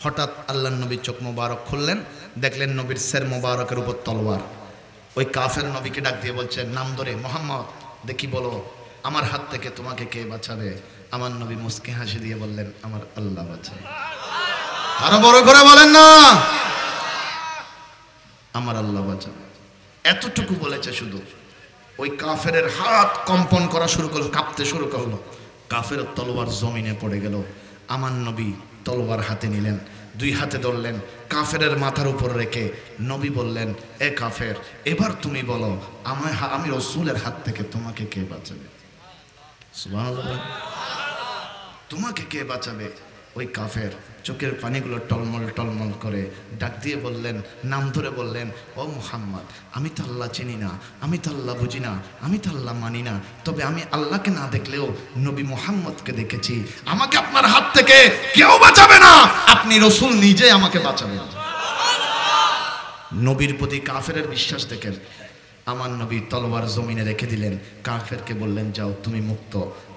হঠাৎ আল্লাহর নবীর চোখ মোবারক খুললেন, দেখলেন নবীর স্যার মোবারকের উপর তলোয়ার। ওই কাফের নবীকে ডাক দিয়ে বলছে নাম ধরে, মোহাম্মদ দেখি বলো আমার হাত থেকে তোমাকে কে বাঁচাবে? আমার নবী মুস্কি হাসি দিয়ে বললেন, আমার আল্লাহ বাঁচাবে। আরো বড় করে বলেন না, আমার আল্লাহ বাঁচাবে। এতটুকু বলেছে শুধু। ওই কাফেরের হাত কম্পন করা শুরু করলো, কাঁপতে শুরু করলো। কাফের তলোয়ার জমিনে পড়ে গেল। আমার নবী তলোয়ার হাতে নিলেন, দুই হাতে ধরলেন, কাফেরের মাথার উপর রেখে নবী বললেন, এ কাফের, এবার তুমি বলো আমি রাসূলের হাত থেকে তোমাকে কে বাঁচাবে? সুবহানাল্লাহ। তোমাকে কে বাঁচাবে? ওই কাফের চোখের পানিগুলো টলমল টলমল করে ডাক দিয়ে বললেন, নাম ধরে বললেন, ও মুহাম্মদ, আমি তো আল্লাহ চিনি না, আমি তো আল্লাহ বুঝি না, আমি তো আল্লাহ মানি না, তবে আমি আল্লাহকে না দেখলেও নবী মুহাম্মদকে দেখেছি। আমাকে আপনার হাত থেকে কেউ বাঁচাবে না, আপনি রাসূল নিজে আমাকে বাঁচাবেন। নবীর প্রতি কাফেরের বিশ্বাস দেখেন। আমার নবী তলোয়ার জমিনে রেখে দিলেন, কাফেরকে বললেন, যাও তুমি মুক্ত,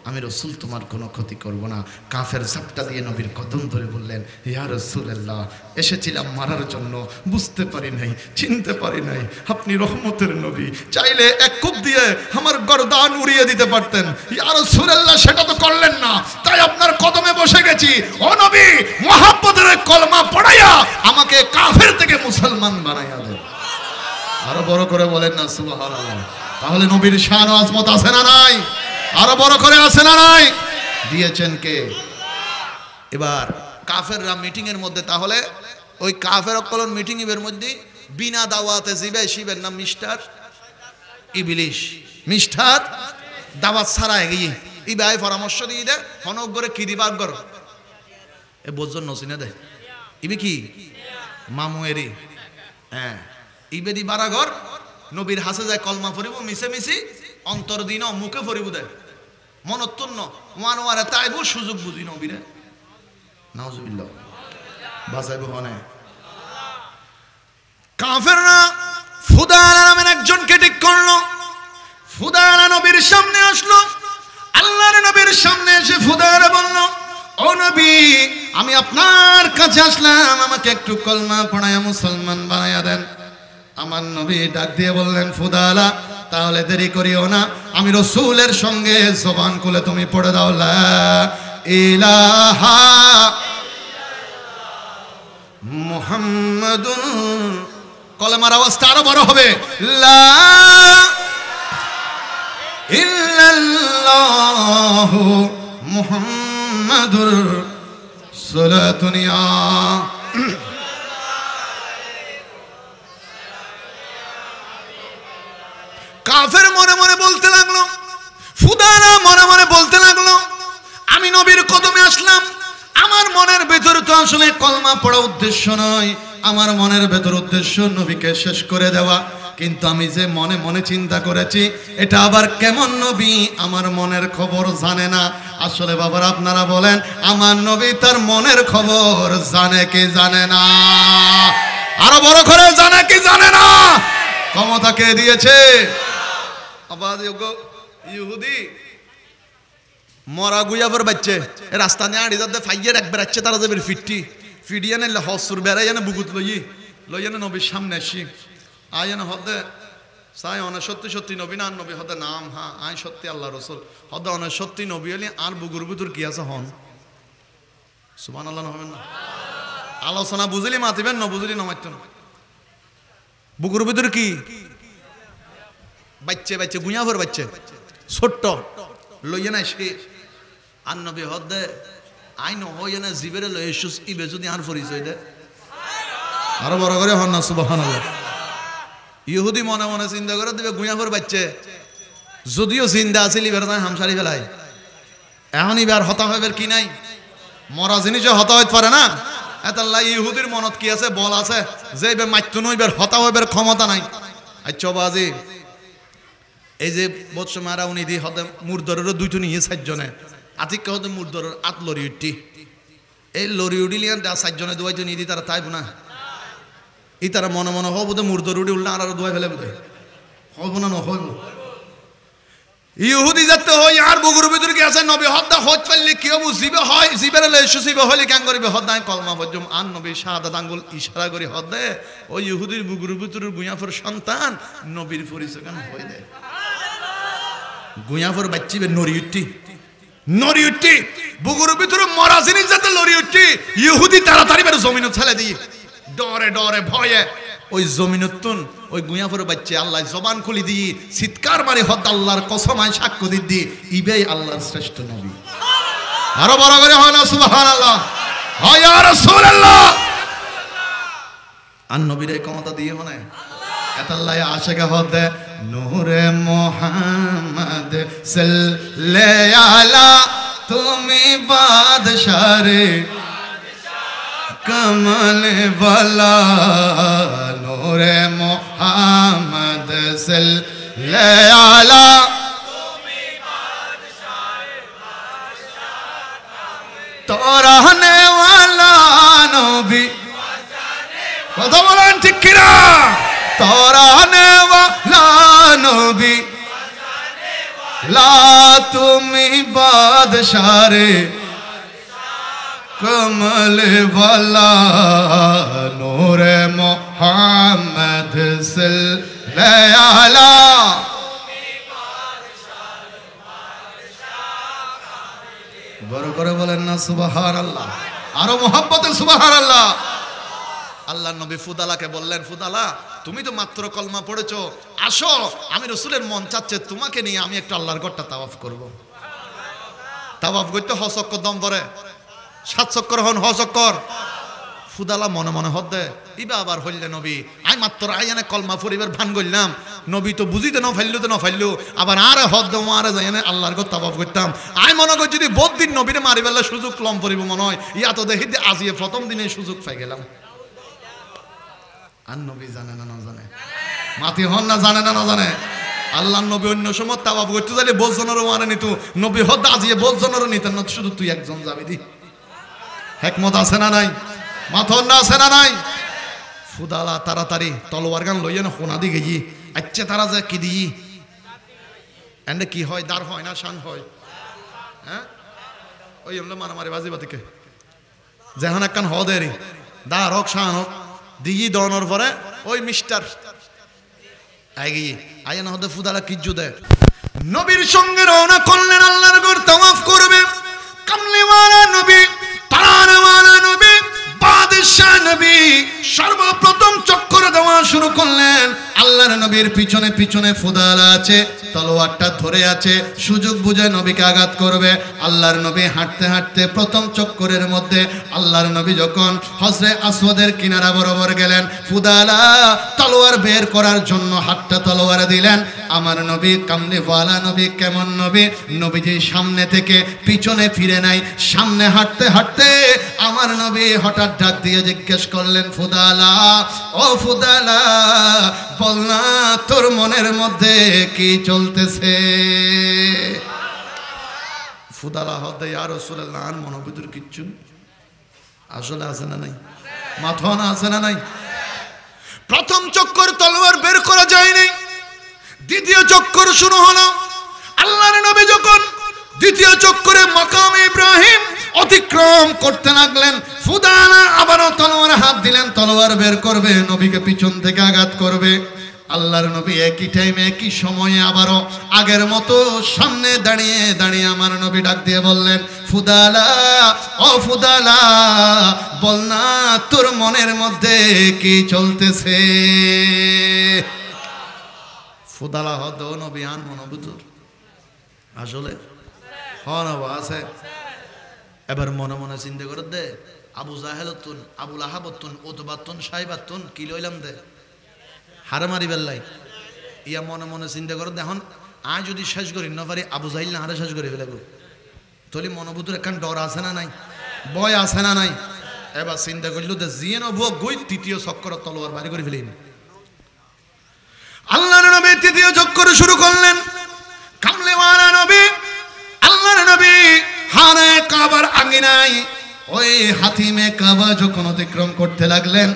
আমি রাসূল তোমার কোনো ক্ষতি করব না। কাফের ঝাপটা দিয়ে নবীর কদম ধরে বললেন, ইয়া রাসূলুল্লাহ, এসেছিলাম মারার জন্য, বুঝতে পারি নাই, চিনতে পারি নাই, আপনি রহমতের নবী, চাইলে এক কোপ দিয়ে আমার গর্দান উড়িয়ে দিতে পারতেন। ইয়া রাসূলুল্লাহ, সেটা তো করলেন না, তাই আপনার কদমে বসে গেছি। ও নবী, মুহাম্মদের কলমা পড়াইয়া আমাকে কাফের থেকে মুসলমান বানাইয়া দেন। আরো বড় করে বলেন না সুবহানাল্লাহ। তাহলে নবীর শান ও আজমত আছে না নাই? আরো বড় করে আছে না নাই? দিয়েছেন কে? এবার কাফেররা মিটিং এর মধ্যে, তাহলে ওই কাফের অকলন মিটিং এর মধ্যে বিনা দাওয়াতে জিবে শিবের নাম মিস্টার ইবলিশ। মিস্টার দাওয়াত ছাড়া এগিয়ে ইবাই পরামর্শ দিয়ে দে হনক করে কি দিবার গর এ বোঝন নসিনে দে ইবি কি মামু এরি। হ্যাঁ, ইবেদি বারাগর নবীর হাসে যায় কলমা পড়িব মিশে মিশি, অন্তর দিন মুখে পড়িব দেয় মনত্তন্ন ওয়ানোয়ারে তাইব সুযোগ বুঝি নবীরে। নাউজুবিল্লাহ, বাঁচাইব হনে। কাফেররা ফুদায়লা নামের একজনকে ঠিক করলো। ফুদায়লা নবীর সামনে আসলো। আল্লাহর নবীর সামনে এসে ফুদায়লা বলল, ও নবী, আমি আপনার কাছে আসলাম, আমাকে একটু কলমা পড়ায়া মুসলমান বানাইয়া দেন। আমার নবী ডাক দিয়ে বললেন, ফুদায়লা, তাহলে দেরি করিও না, আমি রাসূলের সঙ্গে জবান খুলে তুমি পড়ে দাও, লা ইলাহা মুহাম্মাদুর। কলেমার আওয়াজটা আরো বড় হবে, লা ইল্লাল্লাহু মুহাম্মাদুর রাসূলুল্লাহ। কাফের মনে মনে বলতে লাগলো, ফুদায়লা মনে মনে বলতে লাগলো, আমি নবীর কদমে আসলাম, আমার মনের ভেতর তো আসলে কলমা পড়া উদ্দেশ্য নয়, আমার মনের ভেতর উদ্দেশ্য নবীকে শেষ করে দেওয়া। কিন্তু আমি যে মনে মনে চিন্তা করেছি, এটা আবার কেমন নবী আমার মনের খবর জানে না। আসলে বাবার আপনারা বলেন, আমার নবী তার মনের খবর জানে কি জানে না? আরো বড় করে জানে কি জানে না? ক্ষমতা কে দিয়েছে? ইহুদি মরা গুয়াবার বাচ্চে রাস্তা নিয়ে আড়ি যাতে ফাইয়ের এক বেড়াচ্ছে, তারা যাবে ফিটিয়ে নিলে হসুর বেড়াই জানে বুকুত লইয়ে নবীর সামনে আসি। আয়ন হদে সাই অনেক সত্যি সত্যি নবী না নবী হদে নাম হ্যাঁ আই সত্যি আল্লাহ রসুল হদে অনেক সত্যি নবী হলি আর বুগুর ভিতর কি আছে হন সুবহানাল্লাহ হবেন না আলোচনা বুঝলি মাতিবেন ন বুঝলি নমাইতেন বুগুর ভিতর কি বাচ্চা বাচ্চা গুঁয়াভর বাচ্চা ছোট্ট লইয়ে না সে আর নবী হদে আই নহইয়ে না জিবেরে লই এসুস ইবে যদি আর পরিচয় দে আরো বড় করে হন না সুবহানাল্লাহ ইহুদি মনে মনে চিন্তা করে দিবে গুঁয়াভর বাচ্চা যদিও জিন্দা আছিল ইবার তাই হামসারি ফেলাই এখন ইবার হতা হইবার কি নাই মরা জিনিস হতা হইতে পারে না এতাল্লাহ ইহুদির মনত কি আছে বল আছে যে এবার মাত্য নইবার হতা হইবার ক্ষমতা নাই আচ্ছা বাজি এই যে বৎস মারা উনি দি হতে মুরদরেরও দুইটো নিয়ে চারজনে আতিক হতে মুরদরের আত লরি উঠি এই লরি উঠিলিয়ান চারজনে দুয়াইতো নিয়ে দি তারা তাই না ই তারা মনে মনে হব বোধ মুরদর উঠি উল্টা আর দুয়াই ফেলে বোধ হইব না নহইব ইহুদি যাতে হয় আর বুগুর ভিতর কি আছে নবী হত্যা হত ফেললে কি হবো জিবে হয় জিবের সুসিবে হলে কেন করিবে হদ্দায় কলমা বজম আন নবী শাহাদাত আঙ্গুল ইশারা করে হদ্দে ওই ইহুদির বুগুর ভিতর গুয়াফর সন্তান নবীর পরিচয় কেন হই দে গুয়াফর বাচ্চিবে নরি উঠি বুগুর ভিতর মরা জিনিস যাতে লরি উঠি ইহুদি তাড়াতাড়ি বের জমিন ছেলে দিয়ে ডরে ডরে ভয়ে ওই জমিনতুন ওই গুঁয়াফর বাচ্চা আল্লাহ জবান খুলি দিয়ে চিৎকার মারি হদ আল্লাহর কসমায় সাক্ষ্য দিদি ইবেই আল্লাহর শ্রেষ্ঠ নবী আরো বড় করে হয় না সুবহানাল্লাহ হয় ইয়া রাসূলুল্লাহ আর নবীর এই ক্ষমতা দিয়ে হনে এতাল্লাহ আশিকা হদে নূরে মুহাম্মদ সাল্লাল্লাহু আলা তুমি বাদশারে কমলে বালা নূরে মুহাম্মদ সাল্লাল্লাহু আলা তুমি বাদশাহে বাদশাহ তোরাহনে ওয়ালা নবী কথা বলেন ঠিক কিনা তোরাহনে ওয়ালা নবী লা তুমি বাদশারে কমলে বালা নূরে মুহাম্মদ সাল্লাল্লাহু আলা বড় করে বলেন না সুবহানাল্লাহ আরো মোহাব্বতে সুবহানাল্লাহ আল্লাহর নবী ফুদালাকে বললেন ফুদালা তুমি তো মাত্র কলমা পড়েছো আসো আমি রাসূলের মন চাচ্ছে তোমাকে নিয়ে আমি একটু আল্লাহর ঘরটা তাওয়াফ করব তাওয়াফ করতে হসক্কর দম পড়ে 7 চক্কর হন হচক্কর ফুদালা মনে মনে হদে ইবা আবার হইলে নবী আই মাত্র আইয়ানে কলমা পড়িবার ভান গইলাম নবী তো বুঝিতে না ফাইল্লু আবার আরে হদ মারে যাইনে আল্লাহর ঘর তাওয়াফ করতাম আই মনে করি যদি বহুত দিন নবীরে মারিবেলা সুযোগ কম পড়িব মনে হয় ইয়া তো দেখি আজিয়ে প্রথম দিনে সুযোগ পাই গেলাম আর নবী জানে না জানে মাতি হন না জানে না জানে আল্লাহর নবী অন্য সময় তাওয়াফ করতে যাইলে 20 জনেরও মারে নিত নবী হদ আজিয়ে 20 জনেরও নিতেন না শুধু তুই একজন যাবি দি হিকমত আছে না নাই মাথন না আছে না নাই ফুদালা তাড়াতাড়ি তলোয়ার গান লইয়া না কোনা দিকে গিয়ে আচ্ছা তারা যে কি দিই এন্ড কি হয় দার হয় না শান হয় হ্যাঁ ওই এমন মারামারি বাজি বাতিকে যেখানে একখান হদেরি দার হোক শান হোক দিই দনের পরে ওই মিস্টার আইগিয়ে আইয়া না হতে ফুদালা কিজ্জু দেয় নবীর সঙ্গে রওনা করলেন আল্লাহর ঘর তাওয়াফ করবে কামলিওয়ালা নবী তারানওয়ালা নবী বাদশাহ নবী সর্বপ্রথম চক্কর দেওয়া শুরু করলেন আল্লাহর নবীর পিছনে পিছনে ফুদালা আছে তলোয়ারটা ধরে আছে সুযোগ বুঝে নবীকে আঘাত করবে আল্লাহর নবী হাঁটতে হাঁটতে প্রথম চক্করের মধ্যে আল্লাহর নবী যখন হজরে আসওয়াদের কিনারা বরাবর গেলেন ফুদালা তলোয়ার বের করার জন্য হাতটা তলোয়ারে দিলেন আমার নবী কামলিওয়ালা নবী কেমন নবী নবীজি সামনে থেকে পিছনে ফিরে নাই সামনে হাঁটতে হাঁটতে আমার নবী হঠাৎ ডাক দিয়ে জিজ্ঞেস করলেন ফুদালা ও ফুদালা বল না তোর মনের মধ্যে কি চলতেছে ফুদালা হদে ইয়া রাসূলুল্লাহ আর মনের ভিতর কিচ্ছু আসলে আছে না নাই মাথা না আছে না নাই প্রথম চক্কর তলোয়ার বের করা যায়নি দ্বিতীয় চক্কর শুরু হলো আল্লাহর নবী যখন দ্বিতীয় চক্করে মাকাম ইব্রাহিম অতিক্রম করতে লাগলেন ফুদালা আবারও তলোয়ার হাত দিলেন তলোয়ার বের করবে নবীকে পিছন থেকে আঘাত করবে আল্লাহর নবী একই টাইমে একই সময়ে আবারও আগের মতো সামনে দাঁড়িয়ে দাঁড়িয়ে আমার নবী ডাক দিয়ে বললেন, ফুদালা ও ফুদালা, বল না তোর মনের মধ্যে কি চলতেছে। ফুদালা হদ নবী আন মনোবুতুর আসলে হনব আছে। এবার মনে মনে চিন্তা করে দে, আবু জাহেলতুন, আবুল আহাবতুন, উতবাতুন, সাইবাতুন কি লইলাম দে হারে মারি বেল্লাই ইয়া মনে মনে চিন্তা করে দে। এখন আয় যদি শেষ করি না পারি, আবু জাহিল না হারে শেষ করে ফেলাবো, তলি মনোভূতের একখান ডর আছে না নাই, ভয় আছে না নাই। এবার চিন্তা করলো যে জিয়ে নবুয় গই তৃতীয় চক্কর তলোয়ার বাড়ি করে ফেলেন। আল্লাহর নবী তৃতীয় চক্কর শুরু করলেন। কামলেওয়ালা নবী, আল্লাহর নবী হারে কাবার আঙ্গিনায় ওই হাতিমে কাবা যখন অতিক্রম করতে লাগলেন,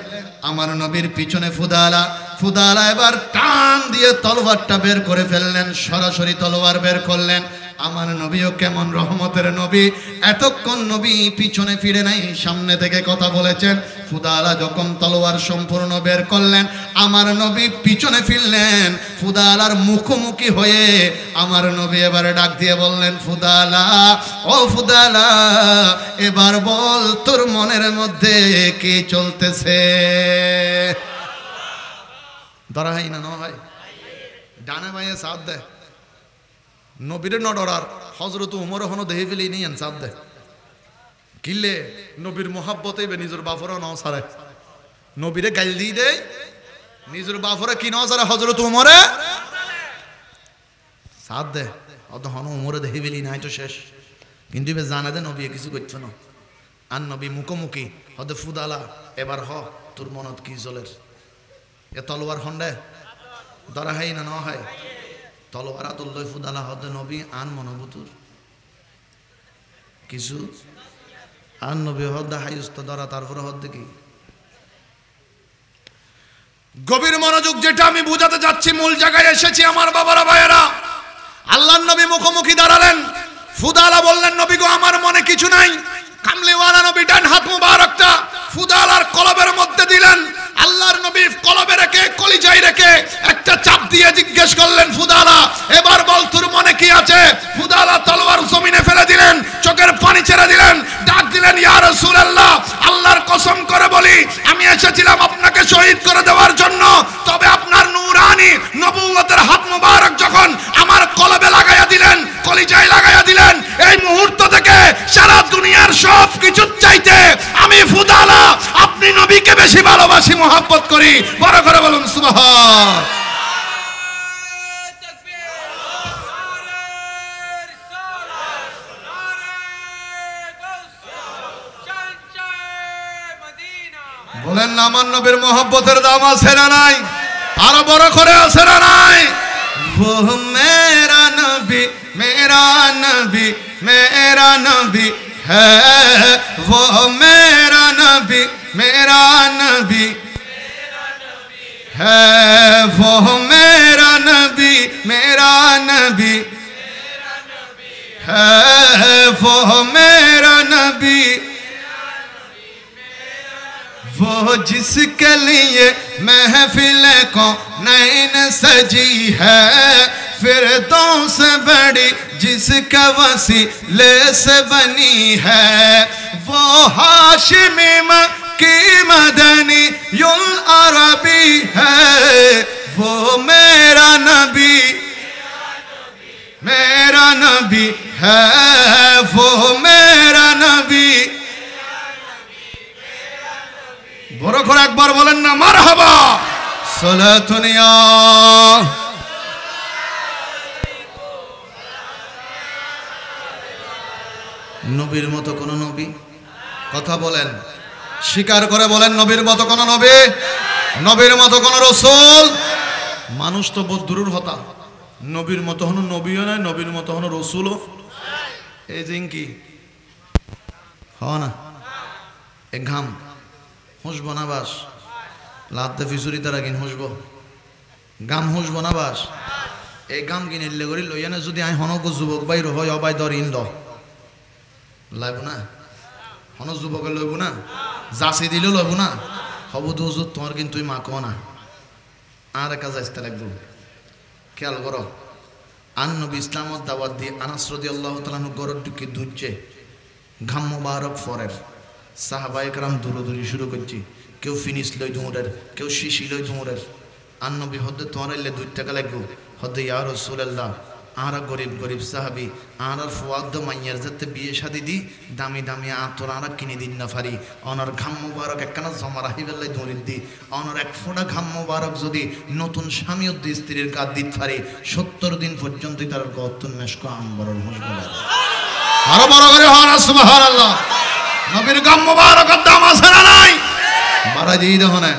আমার নবীর পিছনে ফুদালা, ফুদালা এবার টান দিয়ে তলোয়ারটা বের করে ফেললেন, সরাসরি তলোয়ার বের করলেন। আমার নবীও কেমন রহমতের নবী, এতক্ষণ নবী পিছনে ফিরে নাই, সামনে থেকে কথা বলেছেন। ফুদালা যখন তলোয়ার সম্পূর্ণ বের করলেন, আমার নবী পিছনে ফিরলেন, ফুদালার মুখোমুখি হয়ে আমার নবী এবারে ডাক দিয়ে বললেন, ফুদালা ও ফুদালা, এবার বল তোর মনের মধ্যে কি চলতেছে। ধরা হয় না ভাই, ডানে ভাইয়ে সাথ দেয় নবীরে ন ডরার। হযরত উমর হনো দেহে ফেলি নিয়ে সাথ দেয় কিলে নবীর মোহাব্বতে নিজের বাফরা ন সারে, নবীরে গাইল দিয়ে দেয়, নিজের বাফরা কি ন সারে হযরত উমরে সাথ দেয়। অত হন উমরে দেহে ফেলি নাই তো শেষ, কিন্তু এবার জানা দে নবী কিছু করছে না। আর নবী মুখোমুখি হদে, ফুদালা এবার হ তোর মনত কি চলের। এ তলোয়ার খন্ডে ধরা হয় না ন হয়, তলোয়ার আতুল্লয় ফুদালা হদে নবী আন মনোভূতুর কিছু আর নবী হদে হাইস্ত ধরা, তারপরে হদে কি গভীর মনোযোগ। যেটা আমি বুঝাতে যাচ্ছি মূল জায়গায় এসেছি আমার বাবারা ভাইয়েরা। আল্লাহর নবী মুখোমুখি দাঁড়ালেন, ফুদালা বললেন, নবী গো আমার মনে কিছু নাই। কামলিওয়ালা নবী ডান হাত মুবারকটা ফুদালার কলবের মধ্যে দিলেন। আল্লাহর নবী কলবে রেখে কলিজায় রেখে একটা চাপ দিয়ে জিজ্ঞেস করলেন, ফুদালা এবার বল তোর মনে কি আছে। ফুদালা তলোয়ার জমিনে ফেলে দিলেন, চোখের পানি ছেড়ে দিলেন, ডাক দিলেন, ইয়া রাসূলুল্লাহ, আল্লাহর কসম করে বলি আমি এসেছিলাম আপনাকে শহীদ করে দেওয়ার জন্য, তবে আপনার নূরানি নবুয়তের হাত মুবারক যখন আমার কলবে লাগাইয়া দিলেন, কলিজায় লাগাইয়া দিলেন, এই মুহূর্ত থেকে সারা দুনিয়ার সব কিছু চাইতে আমি ফুদালা আপনি নবীকে বেশি ভালোবাসি, মোহাব্বত করি। বড় করে বলুন সুবহান। বলেন না আমার নবীর মোহাব্বতের দাম আছে না নাই, আরো বড় করে আছে না নাই। वो मेरा नबी मेरा नबी मेरा नबी है, वो मेरा नबी मेरा नबी है, वो मेरा नबी मेरा नबी है, वो मेरा नबी, वो जिसके लिए महफिल को नैन सजी है, फिरदौस बड़ी जिसका वसीले से बनी है, वो हाशिमी की मदनी युल अरबी है, वो मेरा नबी है, वो मेरा नबी। বড় করে একবার বলেন না মারহাবা। সালাতুন ইয়া নবীর মতো কোন নবী, কথা বলেন, স্বীকার করে বলেন নবীর মতো কোন নবী, নবীর মতো কোন রাসূল। মানুষ তো বহুত দূরের হতা, নবীর মতো হন নবীও নয়, নবীর মতো হন রাসূলও। এই জিঙ্কি হ না এক ঘাম হুঁসব না বাস, লাদ্দে ফিসুরি তারা কিন হুঁসব, গাম হুঁসব না বাস। এই গাম কিনে করি লইয়ানে যদি আই হনক যুবক বাইর হয় অবাই দর ইন দ লাইব না, হন যুবকে লইব না, যাচি দিলেও লইব না, হব তো তোমার কিন্তু তুই মা কো না। আর কাজ আসতে লাগবে খেয়াল করো আন নবী ইসলামত দাওয়াত দিয়ে আনাস রাদিয়াল্লাহু তাআলা গরর ঢুকে দুজে ঘাম মোবারক ফরের সাহাবায়ে کرام দৌড়াদৌড়ি শুরু করছি কেউ ফিনিশ লই ধুমুরের কেউ শিশি লই ধুমুরের আন নবী হদ্দে তোরাইলে 2 টাকা লাগবে হদ্দে ইয়া রাসূলুল্লাহ আরা গরিব গরিব সাহাবী আনার ফুয়াদ মাইয়ার যাতে বিয়ে শাদি দি দামি দামি আতর আরা কিনে দিন না পারি অনার ঘাম মোবারক একখানা জমা রাখি বেলাই দৌড়িত দি অনার এক ফোঁটা ঘাম মোবারক যদি নতুন স্বামী উদ্দি স্ত্রীর গা দিত পারি 70 দিন পর্যন্ত তার গতন মেশক আম্বরের হসবে আরো বড় করে হন সুবহানাল্লাহ নবীর ঘাম মোবারকের দাম আছে না নাই বাড়া দিই দেখো না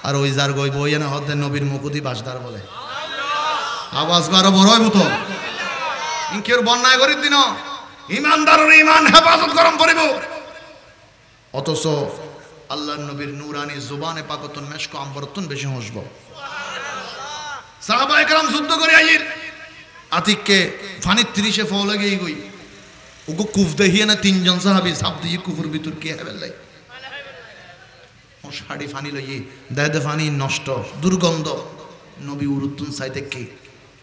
আর ওই যার গই বই না হদ্দে নবীর মুকুদি বাসদার বলে আওয়াজ আরো বড় হইব তো ইনকের বন্যায় করি দিন ইমানদারের ইমান হেফাজত করম করিব অথচ আল্লাহর নবীর নূরানি জবানে পাকতন মেশক আম্বরতন বেশি হসব সাহাবায়ে کرام যুদ্ধ করে আইর আতিককে ফানি 30 এ ফল গই গই ওগো কুফ দেহিয়া না তিনজন সাহাবী সাপ দিয়ে কুফুর ভিতর কে হেবেলাই ও শাড়ি ফানি লই দে ফানি নষ্ট দুর্গন্ধ নবী উরুতুন সাইতে কি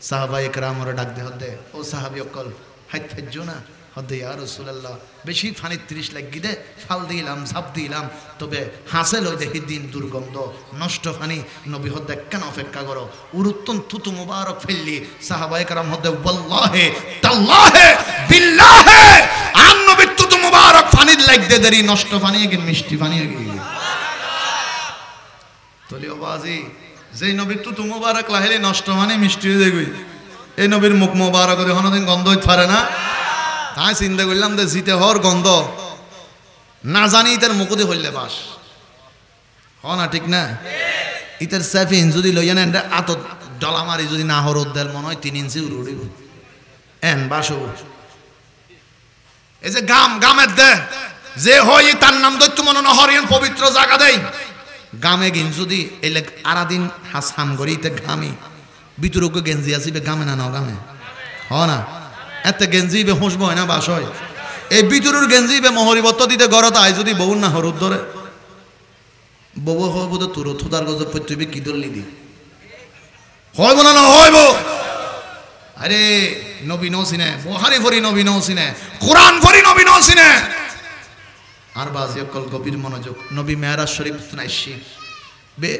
সাহাবায়ে کرام ওরা ডাক দে হদে ও সাহাবী অকল হাইত ফেজো না হদে ইয়া রাসূলুল্লাহ বেশি ফানি 30 লাগি দে ফাল দিলাম সাপ দিলাম তবে হাসে লই দেখি দিন দুর্গন্ধ নষ্ট ফানি নবী হদে কেন অপেক্ষা করো উরুতুন তুতু মুবারক ফেললি সাহাবায়ে کرام হদে ওয়াল্লাহি তাল্লাহি বিল্লাহি আন নবী তুতু মুবারক ফানি লাগ দে দেরি নষ্ট ফানি কি মিষ্টি ফানি কি তলিও বাজি যেই নবীর তুতু মুবারক লাহেলে নষ্ট মানে মিষ্টি হয়ে যাবে এই নবীর মুখ মুবারক কোনদিন গন্ধ হইতে পারে না তাই চিন্তা করলাম যে জিতে হর গন্ধ না জানি তার মুকুদি হইলে বাস হ না ঠিক না ইতার সেফিন যদি লইয়া নেন আত ডলা মারি যদি না হর দেল মনে হয় 3 ইঞ্চি উড়িব এন বাস এই যে গামের দে যে হয় তার নাম দৈত্য মনে না হরিয়ান পবিত্র জায়গা দেয় গামে গিন যদি এলে আরাদিন হাসাম গরিতে ঘামি ভিতরকে গেঞ্জি আসিবে গামে না নাও গামে হ না এতে গেঞ্জি বে হুঁসব হয় না বাস হয় এই ভিতরের গেঞ্জি বে মহরিবত্ত দিতে গরত আই যদি বউ না হরুদ ধরে বউ হইব তো তোর থুদার গজ পড়তে কি দললি দি হইব না হইব আরে নবী নসিনে বুখারী ফরি নবী নসিনে কোরআন ফরি নবী নসিনে আর বাজি অকল গভীর মনোযোগ নবী মেরাজ শরীফ নাইশি বে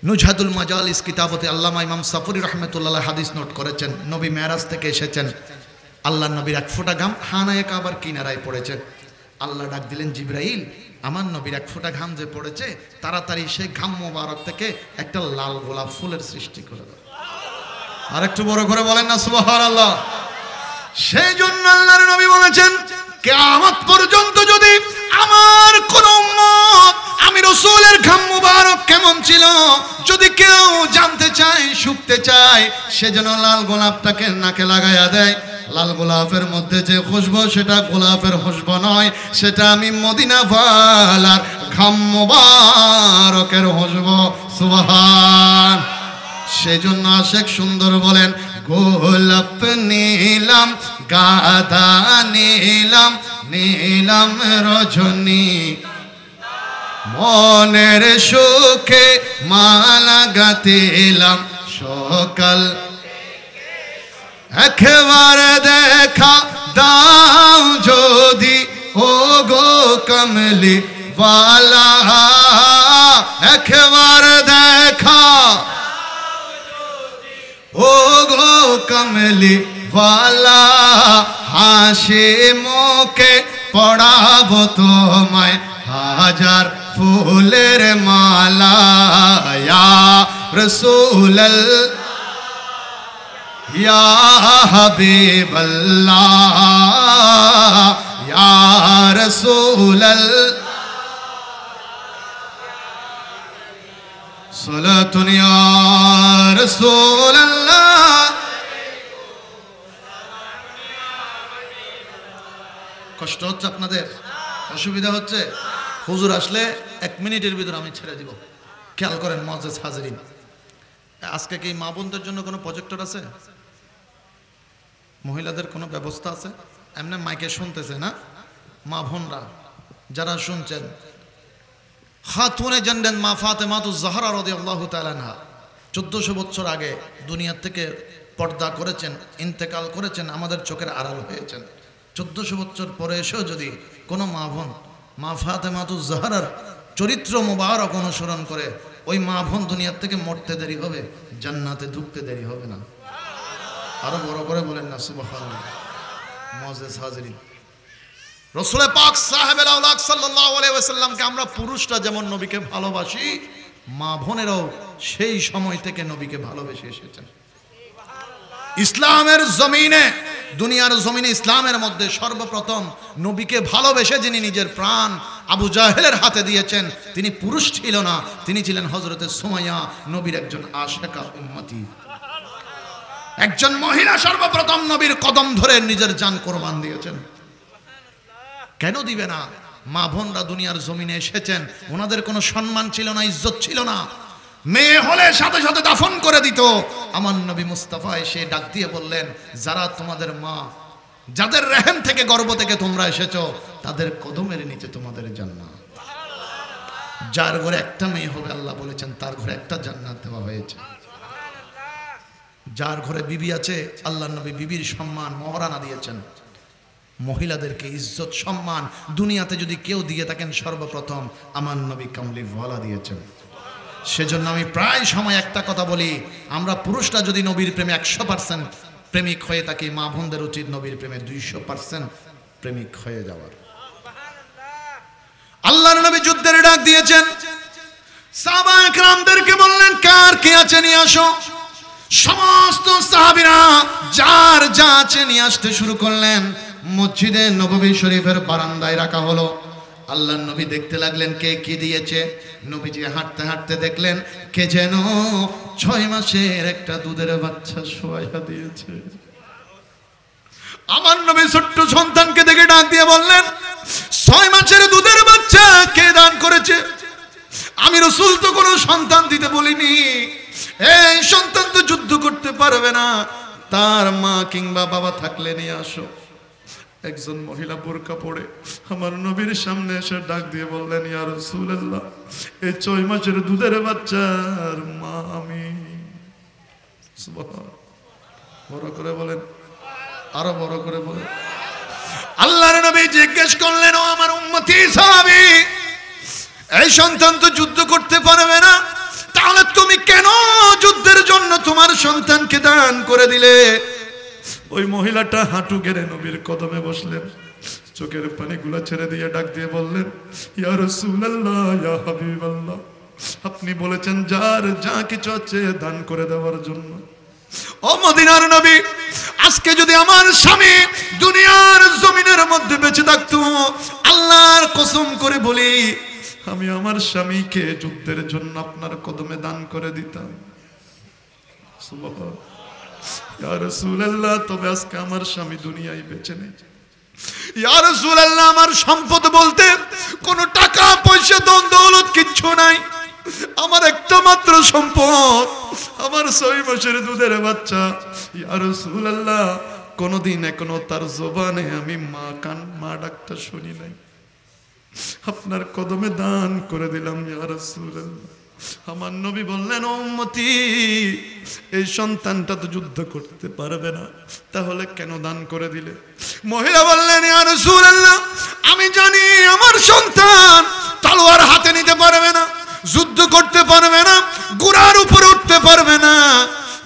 নুজহাতুল মাজালিস কিতাবতে আল্লামা ইমাম সাফুরি রাহমাতুল্লাহ হাদিস নোট করেছেন নবী মেরাজ থেকে এসেছেন আল্লাহর নবীর এক ফোঁটা ঘাম হানায়ে কাবার কিনারায় পড়েছে আল্লাহ ডাক দিলেন জিবরাইল আমার নবীর এক ফোঁটা ঘাম যে পড়েছে তাড়াতাড়ি সেই ঘাম মোবারক থেকে একটা লাল গোলাপ ফুলের সৃষ্টি করে দাও আর একটু বড় করে বলেন না সুবহানাল্লাহ সেই জন্য আল্লাহর নবী বলেছেন কিয়ামত পর্যন্ত যদি আমার কোন উম্মত আমি রাসূলের ঘাম মুবারক কেমন ছিল যদি কেউ জানতে চায় শুকতে চায় সেজন্য লাল গোলাপটাকে নাকে লাগায়া দেয় লাল গোলাপের মধ্যে যে খুশবু সেটা গোলাপের খুশবু নয় সেটা আমি মদিনা ওয়ালার ঘাম মুবারকের খুশবু সুবহান সেজন্য আশেক সুন্দর বলেন গোলাপ নীলাম গাধা নীলাম নীলাম রজনী মনের সুখে মালা গাতিলাম সকাল একবার দেখা দাও যদি ও গো কমলি ওয়ালা একবার দেখা ও গো কমলি ওয়ালা হাসি মুখে পড়াবো তোমায় হাজার ফুলের মালা ইয়া রাসূলুল্লাহ ইয়া হাবিবাল্লাহ ইয়া রাসূলুল্লাহ সালাতুন ইয়া রাসূলুল্লাহ কষ্ট হচ্ছে আপনাদের অসুবিধা হচ্ছে হুজুর আসলে 1 মিনিটের ভিতর আমি ছেড়ে দিব খেয়াল করেন মুআজ্জাজ হাজিরিন আজকে কি মা বোনদের জন্য কোনো প্রজেক্টর আছে মহিলাদের কোনো ব্যবস্থা আছে এমনি মাইকে শুনতেছে না মা বোনরা যারা শুনছেন খাতুনে জান্নাত মা ফাতেমাতুজ জাহরা রাদিয়াল্লাহু তাআলা আনহা 1400 বছর আগে দুনিয়ার থেকে পর্দা করেছেন, ইন্তেকাল করেছেন, আমাদের চোখের আড়াল হয়েছেন। 1400 বছর পরে এসেও যদি কোনো মা বোন মা ফাতেমাতুজ জাহরার চরিত্র মোবারক অনুসরণ করে, ওই মা বোন দুনিয়ার থেকে মরতে দেরি হবে, জান্নাতে ঢুকতে দেরি হবে না। আরো বড় করে বলেন না সুবহানাল্লাহ। মুআজ্জিজ হাজিরিন, রাসূল পাক সাহেবেল আওলাদ সাল্লাল্লাহু আলাইহি ওয়াসাল্লামকে আমরা পুরুষরা যেমন নবীকে ভালোবাসি, মা বোনেরাও সেই সময় থেকে নবীকে ভালোবেসে এসেছেন। ইসলামের জমিনে, দুনিয়ার জমিনে ইসলামের মধ্যে সর্বপ্রথম নবীকে ভালোবেসে যিনি নিজের প্রাণ আবু জাহেলের হাতে দিয়েছেন, তিনি পুরুষ ছিল না, তিনি ছিলেন হযরতে সুমাইয়া, নবীর একজন আশিকা উম্মতি। একজন মহিলা সর্বপ্রথম নবীর কদম ধরে নিজের জান কোরবান দিয়েছেন। কেন দিবে না? মা বোনরা দুনিয়ার জমিনে এসেছেন, ওনাদের কোনো সম্মান ছিল না, ইজ্জত ছিল না। মেয়ে হলে সাথে সাথে দাফন করে দিত। আমার নবী মুস্তাফা এসে ডাক দিয়ে বললেন, যারা তোমাদের মা, যাদের রহম থেকে গর্ভ থেকে তোমরা এসেছো, তাদের কদমের নিচে তোমাদের জান্নাত। যার ঘরে একটা মেয়ে হবে আল্লাহ বলেছেন তার ঘরে একটা জান্নাত দেওয়া হয়েছে। যার ঘরে বিবি আছে আল্লাহ নবী বিবির সম্মান মহারানা দিয়েছেন। মহিলাদেরকে ইজ্জত সম্মান দুনিয়াতে যদি কেউ দিয়ে থাকেন, সর্বপ্রথম আমার নবী কামলিওয়ালা দিয়েছেন। সেজন্য আমি প্রায় সময় একটা কথা বলি, আমরা পুরুষরা যদি নবীর প্রেমে 100% প্রেমিক হয়ে থাকি, মা বোনদের উচিত নবীর প্রেমে 200% প্রেমিক হয়ে যাওয়ার। আল্লাহর নবী যুদ্ধের ডাক দিয়েছেন, সাহাবা একরামদেরকে বললেন কার কি আছে নিয়ে আসো। সমস্ত সাহাবীরা যার যা আছে নিয়ে আসতে শুরু করলেন। মসজিদে নববী শরীফের বারান্দায় রাখা হলো। আল্লাহর নবী দেখতে লাগলেন কে কি দিয়েছে। নবীজি হাঁটতে হাঁটতে দেখলেন কে যেন 6 মাসের একটা দুধের বাচ্চা শোয়াইয়া দিয়েছে। আমার নবী ছোট্ট সন্তানকে দেখে ডাক দিয়ে বললেন, 6 মাসের দুধের বাচ্চা কে দান করেছে? আমি রাসূল তো কোনো সন্তান দিতে বলিনি। এই সন্তান তো যুদ্ধ করতে পারবে না, তার মা কিংবা বাবা থাকলে নিয়ে আসো। একজন মহিলা বোরকা পরে আমার নবীর সামনে এসে ডাক দিয়ে বললেন, ইয়া রাসূলুল্লাহ, এই 6 মাসের দুধের বাচ্চার মা আমি। সুবহানাল্লাহ। বড় করে বলেন, আরো বড় করে বলেন। আল্লাহর নবী জিজ্ঞেস করলেন, ও আমার উম্মতি সাহাবী, এই সন্তান তো যুদ্ধ করতে পারবে না, তাহলে তুমি কেন যুদ্ধের জন্য তোমার সন্তানকে দান করে দিলে? ওই মহিলাটা হাঁটু গেড়ে নবীর কদমে বসলেন, চোখের পানিগুলো ছেড়ে দিয়ে ডাক দিয়ে বললেন, ইয়া রাসূলুল্লাহ, ইয়া হাবিবাল্লাহ, আপনি বলেছেন যার যা কিছু আছে দান করে দেওয়ার জন্য। ও মদিনার নবী, আজকে যদি আমার স্বামী দুনিয়ার জমিনের মধ্যে বেঁচে থাকতো, আল্লাহর কসম করে বলি আমি আমার স্বামীকে যুদ্ধের জন্য আপনার কদমে দান করে দিতাম। সুবহানাল্লাহ। ইয়া রাসূলুল্লাহ, তবে আজকে আমার স্বামী দুনিয়ায় বেঁচে নেই। ইয়া রাসূলুল্লাহ, আমার সম্পদ বলতে কোনো টাকা পয়সা ধন দৌলত কিচ্ছু নাই। আমার একটা মাত্র সম্পদ আমার 6 মাসের দুধের বাচ্চা। ইয়া রাসূলুল্লাহ, কোনদিন এখনো তার জবানে আমি মা ডাকটা শুনি নাই। আপনার কদমে দান করে দিলাম ইয়া রাসূলুল্লাহ। আমার নবী বললেন, ও উম্মতি, এই সন্তানটা তো যুদ্ধ করতে পারবে না, তাহলে কেন দান করে দিলে? মহিলা বললেন, ইয়া রাসূলুল্লাহ, আমি জানি আমার সন্তান তলোয়ার হাতে নিতে পারবে না, যুদ্ধ করতে পারবে না, ঘোড়ার উপরে উঠতে পারবে না।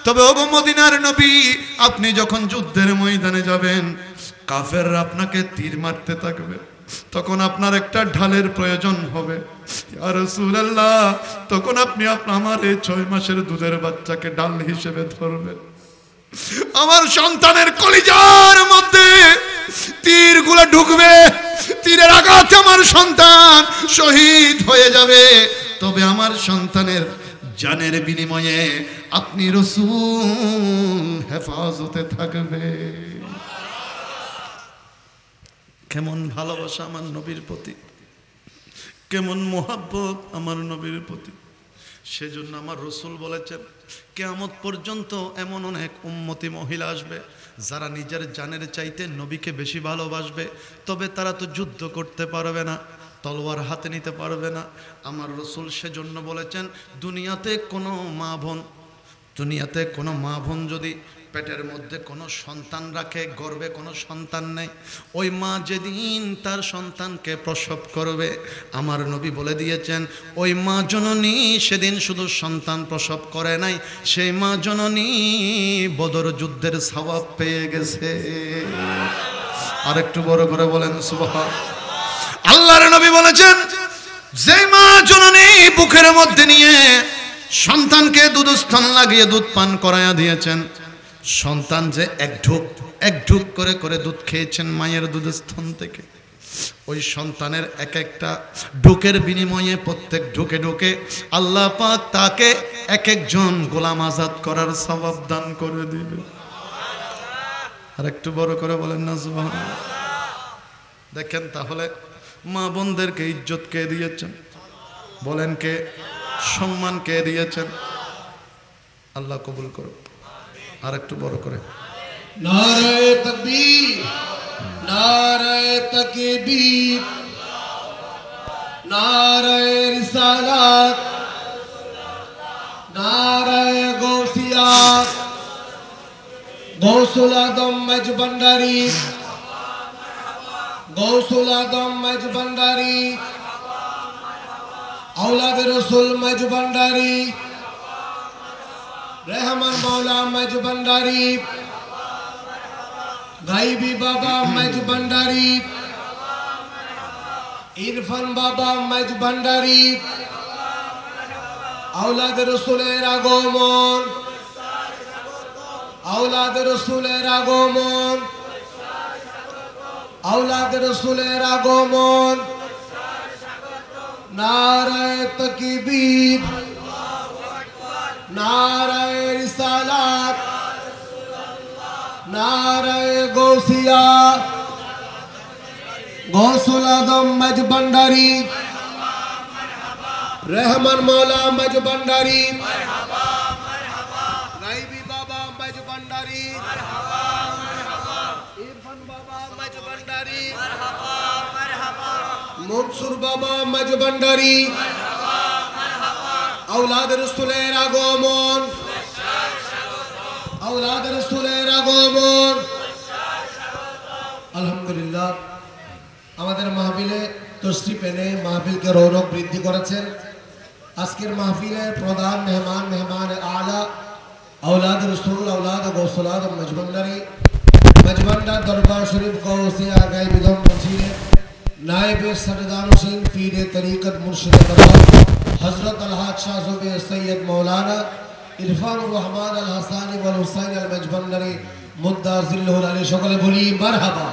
তবে ওগো মদিনার নবী, আপনি যখন যুদ্ধের ময়দানে যাবেন, কাফেররা আপনাকে তীর মারতে থাকবে, তখন আপনার একটা ঢালের প্রয়োজন হবে। ইয়া রাসূলুল্লাহ, তখন আপনি আমার এই 6 মাসের দুধের বাচ্চাকে ঢাল হিসেবে ধরবেন। আমার সন্তানের কলিজার মধ্যে তীরগুলো ঢুকবে, তীরের আঘাতে আমার সন্তান শহীদ হয়ে যাবে। তবে আমার সন্তানের জানের বিনিময়ে আপনি রাসূল হেফাজতে থাকবে। কেমন ভালোবাসা আমার নবীর প্রতি, কেমন মোহাব্বত আমার নবীর প্রতি। সেজন্য আমার রাসূল বলেছেন, কিয়ামত পর্যন্ত এমন অনেক উম্মতি মহিলা আসবে যারা নিজের জানের চাইতে নবীকে বেশি ভালোবাসবে, তবে তারা তো যুদ্ধ করতে পারবে না, তলোয়ার হাতে নিতে পারবে না। আমার রাসূল সেজন্য বলেছেন, দুনিয়াতে কোনো মা বোন দুনিয়াতে কোনো মা বোন যদি পেটের মধ্যে কোনো সন্তান রাখে, গর্ভে কোনো সন্তান নেই, ওই মা যেদিন তার সন্তানকে প্রসব করবে, আমার নবী বলে দিয়েছেন ওই মা জননী সেদিন শুধু সন্তান প্রসব করে নাই, সেই মা জননী বদর যুদ্ধের সওয়াব পেয়ে গেছে। আর একটু বড় করে বলেন সুবহান। আল্লাহর নবী বলেছেন যে মা জননী বুকের মধ্যে নিয়ে সন্তানকে দুধস্তন লাগিয়ে দুধ পান করায়া দিয়েছেন, সন্তান যে এক ঢুক করে করে দুধ খেয়েছেন মায়ের দুধস্তন থেকে, ওই সন্তানের এক একটা ঢুকের বিনিময়ে প্রত্যেক ঢুকে ঢুকে আল্লাহ পাক তাকে এক একজন গোলাম আজাদ করার সওয়াব দান করে দিবে। আর একটু বড় করে বলেন না সুবহানাল্লাহ। দেখেন তাহলে মা বোনদেরকে ইজ্জত কে দিয়েছেন? বলেন কে? সম্মান কে দিয়েছেন? আল্লাহ কবুল করুন। আর একটু বড় করে
নারায়ে তাকবীর, নারায়ে তাকবীর, নারায়ে রিসালাত, নারায়ে গৌসিয়া, গৌসুল আদম মজ ভান্ডারী, গৌসুল আদম মজ ভান্ডারী, औलाद रसूल मज भंडारी, रहमान मौला मज भंडारी, गायबी बाबा मज भंडारी, इरफान बाबा मज भंडारी, औलाद रसूलेर আগমন, औलाद रसूलेर আগমন, औलाद रसूलेर আগমন, नाराये तकबीर, नाराये रिसालात, नाराये गौसिया, गौसुल आदम मज भंडारी, रहमान मौला मज भंडारी, गायबी बाबा मज भंडारी, इरफान बाबा मज भंडारी, मंसूर बाबा मज भंडारी, औलाद रसूलेर আগমন, औलाद रसूलेर আগমন। আলহামদুলিল্লাহ আমাদের মাহফিলে তশরিফ এনে মাহফিলকে রৌনক বৃদ্ধি করেছেন। আজকের মাহফিলের প্রধান মেহমান আলা औलाद रसूल, औलाद गौसुल आदम मज भंडारी, मजबंडा दरबार शरीफ गौसिया गायबी दम मसीह नायब सरदानुशीन पीर तरीक़त मुर्शिद दरबार हजरत अलहाज शाह ज़ुबे सैयद मौलाना इरफान रहमान अल हसानी वल हुसैन अल मजबंडरी मुद्दा जिल्लुल अली সকলে বলি মারহাবা।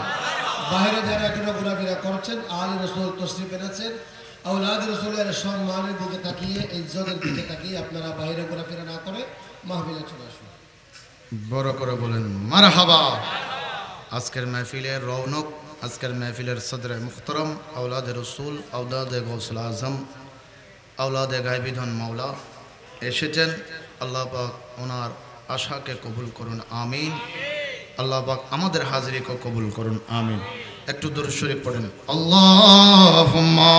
বাইরে যারা এখনো ঘোরাফেরা করছেন আলী রাসূল তশরিফ এনেছেন, औलाद রাসূলের সম্মানের দিকে তাকিয়ে ইজ্জতের দিকে তাকিয়ে আপনারা বাইরে ঘোরাফেরা না করে মাহফিলে চলে আসুন।
বড় করে বলেন মারহাবা। আজকের মাহফিলের রৌনক, আজকের মাহফিলের সদরে মুহতরম औलाद রসুল, औलाद গৌসুল আজম, औलाद গায়বী ধন মাওলা এসেছেন। আল্লাহ পাক ওনার আশাকে কবুল করুন, আমিন। আল্লাহ পাক আমাদের হাজিরিকে কবুল করুন, আমিন। একটু দরুদ শরীফ পড়েন। আল্লাহুম্মা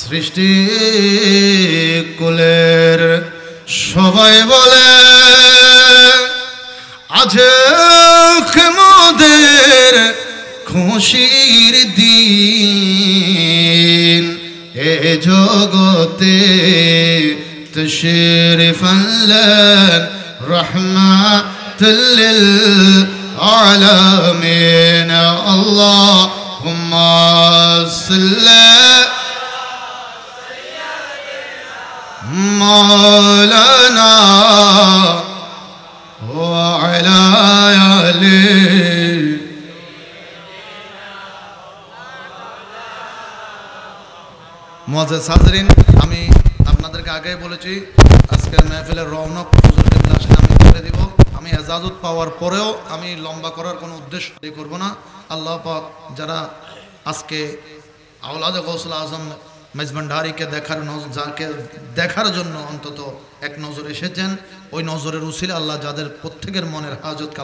সৃষ্টি কুলের সবাই বলে আজ মোদের খুশির দিন, এ জগতে তশরিফ আনলেন রাহমাতুল লিল আলামিন। আল্লাহুম্মা সাল্লি مولانا وعلى آله মুআজ্জাজ হাজরিন, আমি আপনাদেরকে আগেই বলেছি আজকের মাহফিলের রৌনক হুজুরকে বিলাসে আমি করে দিব। আমি ইজাজত পাওয়ার পরেও আমি লম্বা করার কোনো উদ্দেশ্য করব না। আল্লাহ পাক যারা আজকে औलाद গৌসুল আজম মেজবান্ডারিকে দেখার জন্য অন্তত এক নজর এসেছেন। ওই নজরের উসিলে আল্লাহ যাদের প্রত্যেকের মনের হাজতকে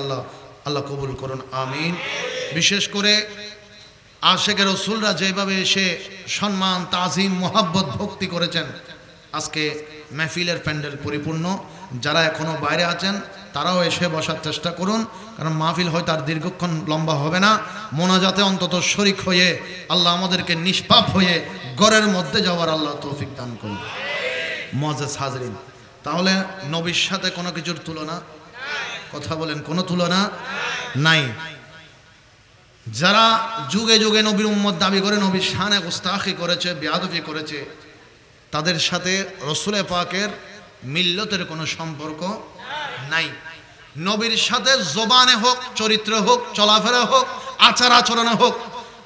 আল্লাহ কবুল করুন, আমিন। বিশেষ করে আশেকে রসুলরা যেভাবে এসে সম্মান, তাজিম, মোহাব্বত, ভক্তি করেছেন, আজকে মেহফিলের প্যান্ডেল পরিপূর্ণ। যারা এখনো বাইরে আছেন তারাও এসে বসার চেষ্টা করুন, কারণ মাহফিল হয়তো আর দীর্ঘক্ষণ লম্বা হবে না। মোনাজাতে অন্তত শরিক হয়ে আল্লাহ আমাদেরকে নিষ্পাপ হয়ে ঘরের মধ্যে যাওয়ার আল্লাহ তৌফিক দান করুন। মুআজ্জাজ হাজরিন, তাহলে নবীর সাথে কোনো কিছুর তুলনা, কথা বলেন, কোনো তুলনা নাই। যারা যুগে যুগে নবীর উম্মত দাবি করে নবীর শানে গুস্তাখি করেছে, বেয়াদবি করেছে, তাদের সাথে রসুলে পাকের মিল্লতের কোনো সম্পর্ক নাই। নবীর সাথে জবানে হোক, চরিত্রে হোক, চলাফেরা হোক, আচার আচরণে হোক,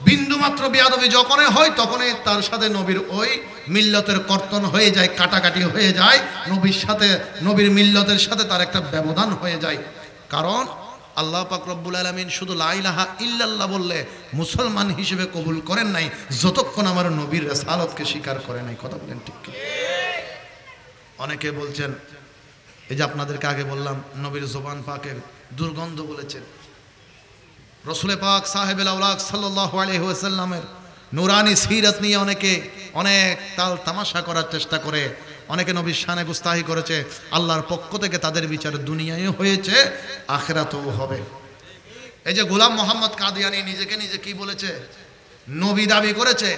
বিন্দুমাত্র বেয়াদবি যখনই হয় তখনই তার সাথে নবীর ওই মিল্লতের কর্তন হয়ে যায়, কাটাকাটি হয়ে যায়। নবীর সাথে, নবীর মিল্লতের সাথে তার একটা ব্যবধান হয়ে যায়। কারণ আল্লাহ পাক রব্বুল আলামিন শুধু লা ইলাহা ইল্লাল্লাহ বললে মুসলমান হিসেবে কবুল করেন নাই যতক্ষণ আমার নবীর রিসালাতকে স্বীকার করে নাই। কথা বলেন ঠিক কি? অনেকে বলছেন, এই যে আপনাদেরকে আগে বললাম নবীর জবান পাকের দুর্গন্ধ বলেছেন। রসুল পাক সাহেবুল আওলাদ সাল্লাল্লাহু আলাইহি ওয়াসাল্লামের নূরানি সিরাত নিয়ে অনেকে অনেক তাল তামাশা করার চেষ্টা করে, অনেকে নবীর শানে গুস্তাহি করেছে। আল্লাহর পক্ষ থেকে তাদের বিচার দুনিয়ায় হয়েছে, আখিরাতেও হবে। এই যে গোলাম মোহাম্মদ কাদিয়ানী নিজেকে নিজে কি বলেছে, নবী দাবি করেছে,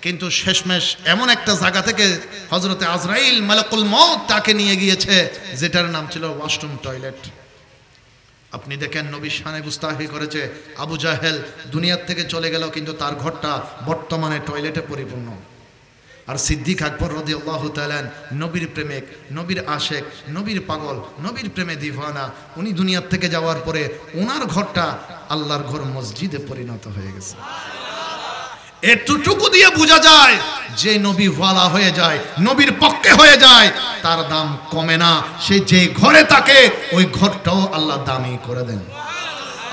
কিন্তু শেষমেশ এমন একটা জায়গা থেকে হযরতে আজরাইল মালাকুল মউত তাকে নিয়ে গিয়েছে যেটার নাম ছিল ওয়াশরুম, টয়লেট। আপনি দেখেন নবীর শানে গুস্তাহি করেছে। আবু জাহেল দুনিয়ার থেকে চলে গেল, কিন্তু তার ঘরটা বর্তমানে টয়লেটে পরিপূর্ণ। আর সিদ্দিক আকবর রাদিয়াল্লাহু তাআলা নবীর প্রেমিক, নবীর আশেক, নবীর পাগল, নবীর প্রেমে দিওয়ানা, উনি দুনিয়ার থেকে যাওয়ার পরে ওনার ঘরটা আল্লাহর ঘর, মসজিদে পরিণত হয়ে গেছে। এতটুকু দিয়ে বোঝা যায় যে নবী ওয়ালা হয়ে যায়, নবীর পক্ষে হয়ে যায়, তার দাম কমে না। সে যে ঘরে থাকে ওই ঘরটাও আল্লাহ দামি করে দেন।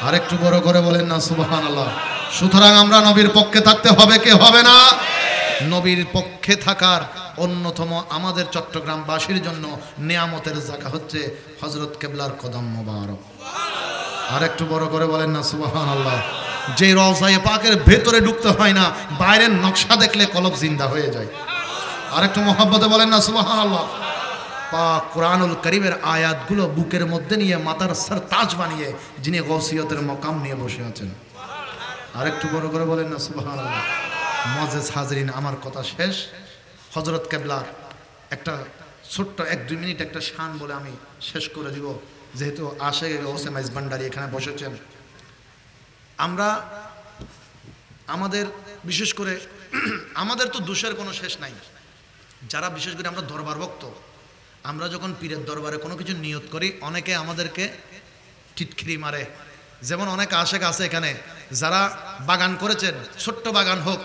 আর একটু বড় করে বলেন না সুবহানাল্লাহ। সুতরাং আমরা নবীর পক্ষে থাকতে হবে, কে হবে না? নবীর পক্ষে থাকার অন্যতম আমাদের চট্টগ্রামবাসীর জন্য নিয়ামতের জায়গা হচ্ছে হযরত কেবলার কদম মোবারক। আর একটু বড় করে বলেন না সুবহানাল্লাহ। যে রওজায়ে পাকের ভেতরে ঢুকতে হয় না, বাইরের নকশা দেখলে কলব জিন্দা হয়ে যায়। আর একটু মহব্বতে বলেন না সুবহানাল্লাহ। পাক কোরআনুল কারীমের আয়াতগুলো বুকের মধ্যে নিয়ে মাথার সরতাজ বানিয়ে যিনি গৌসিয়তের মকাম নিয়ে বসে আছেন। আর একটু বড় করে বলেন না সুবহানাল্লাহ। মুআজ্জাজ হাজরিন, আমার কথা শেষ। হযরত কেবলার একটা ছোট্ট 1-2 মিনিট একটা শান বলে আমি শেষ করে দিব, যেহেতু আশেক হোসেন মেজবান্ডারি এখানে বসেছেন। আমরা আমাদের বিশেষ করে আমাদের তো দোষের কোনো শেষ নাই। যারা বিশেষ করে আমরা দরবার ভক্ত, আমরা যখন পীরের দরবারে কোনো কিছু নিয়ত করি, অনেকে আমাদেরকে টিটকিরি মারে। যেমন অনেক আশেক আছে এখানে যারা বাগান করেছেন, ছোট্ট বাগান হোক,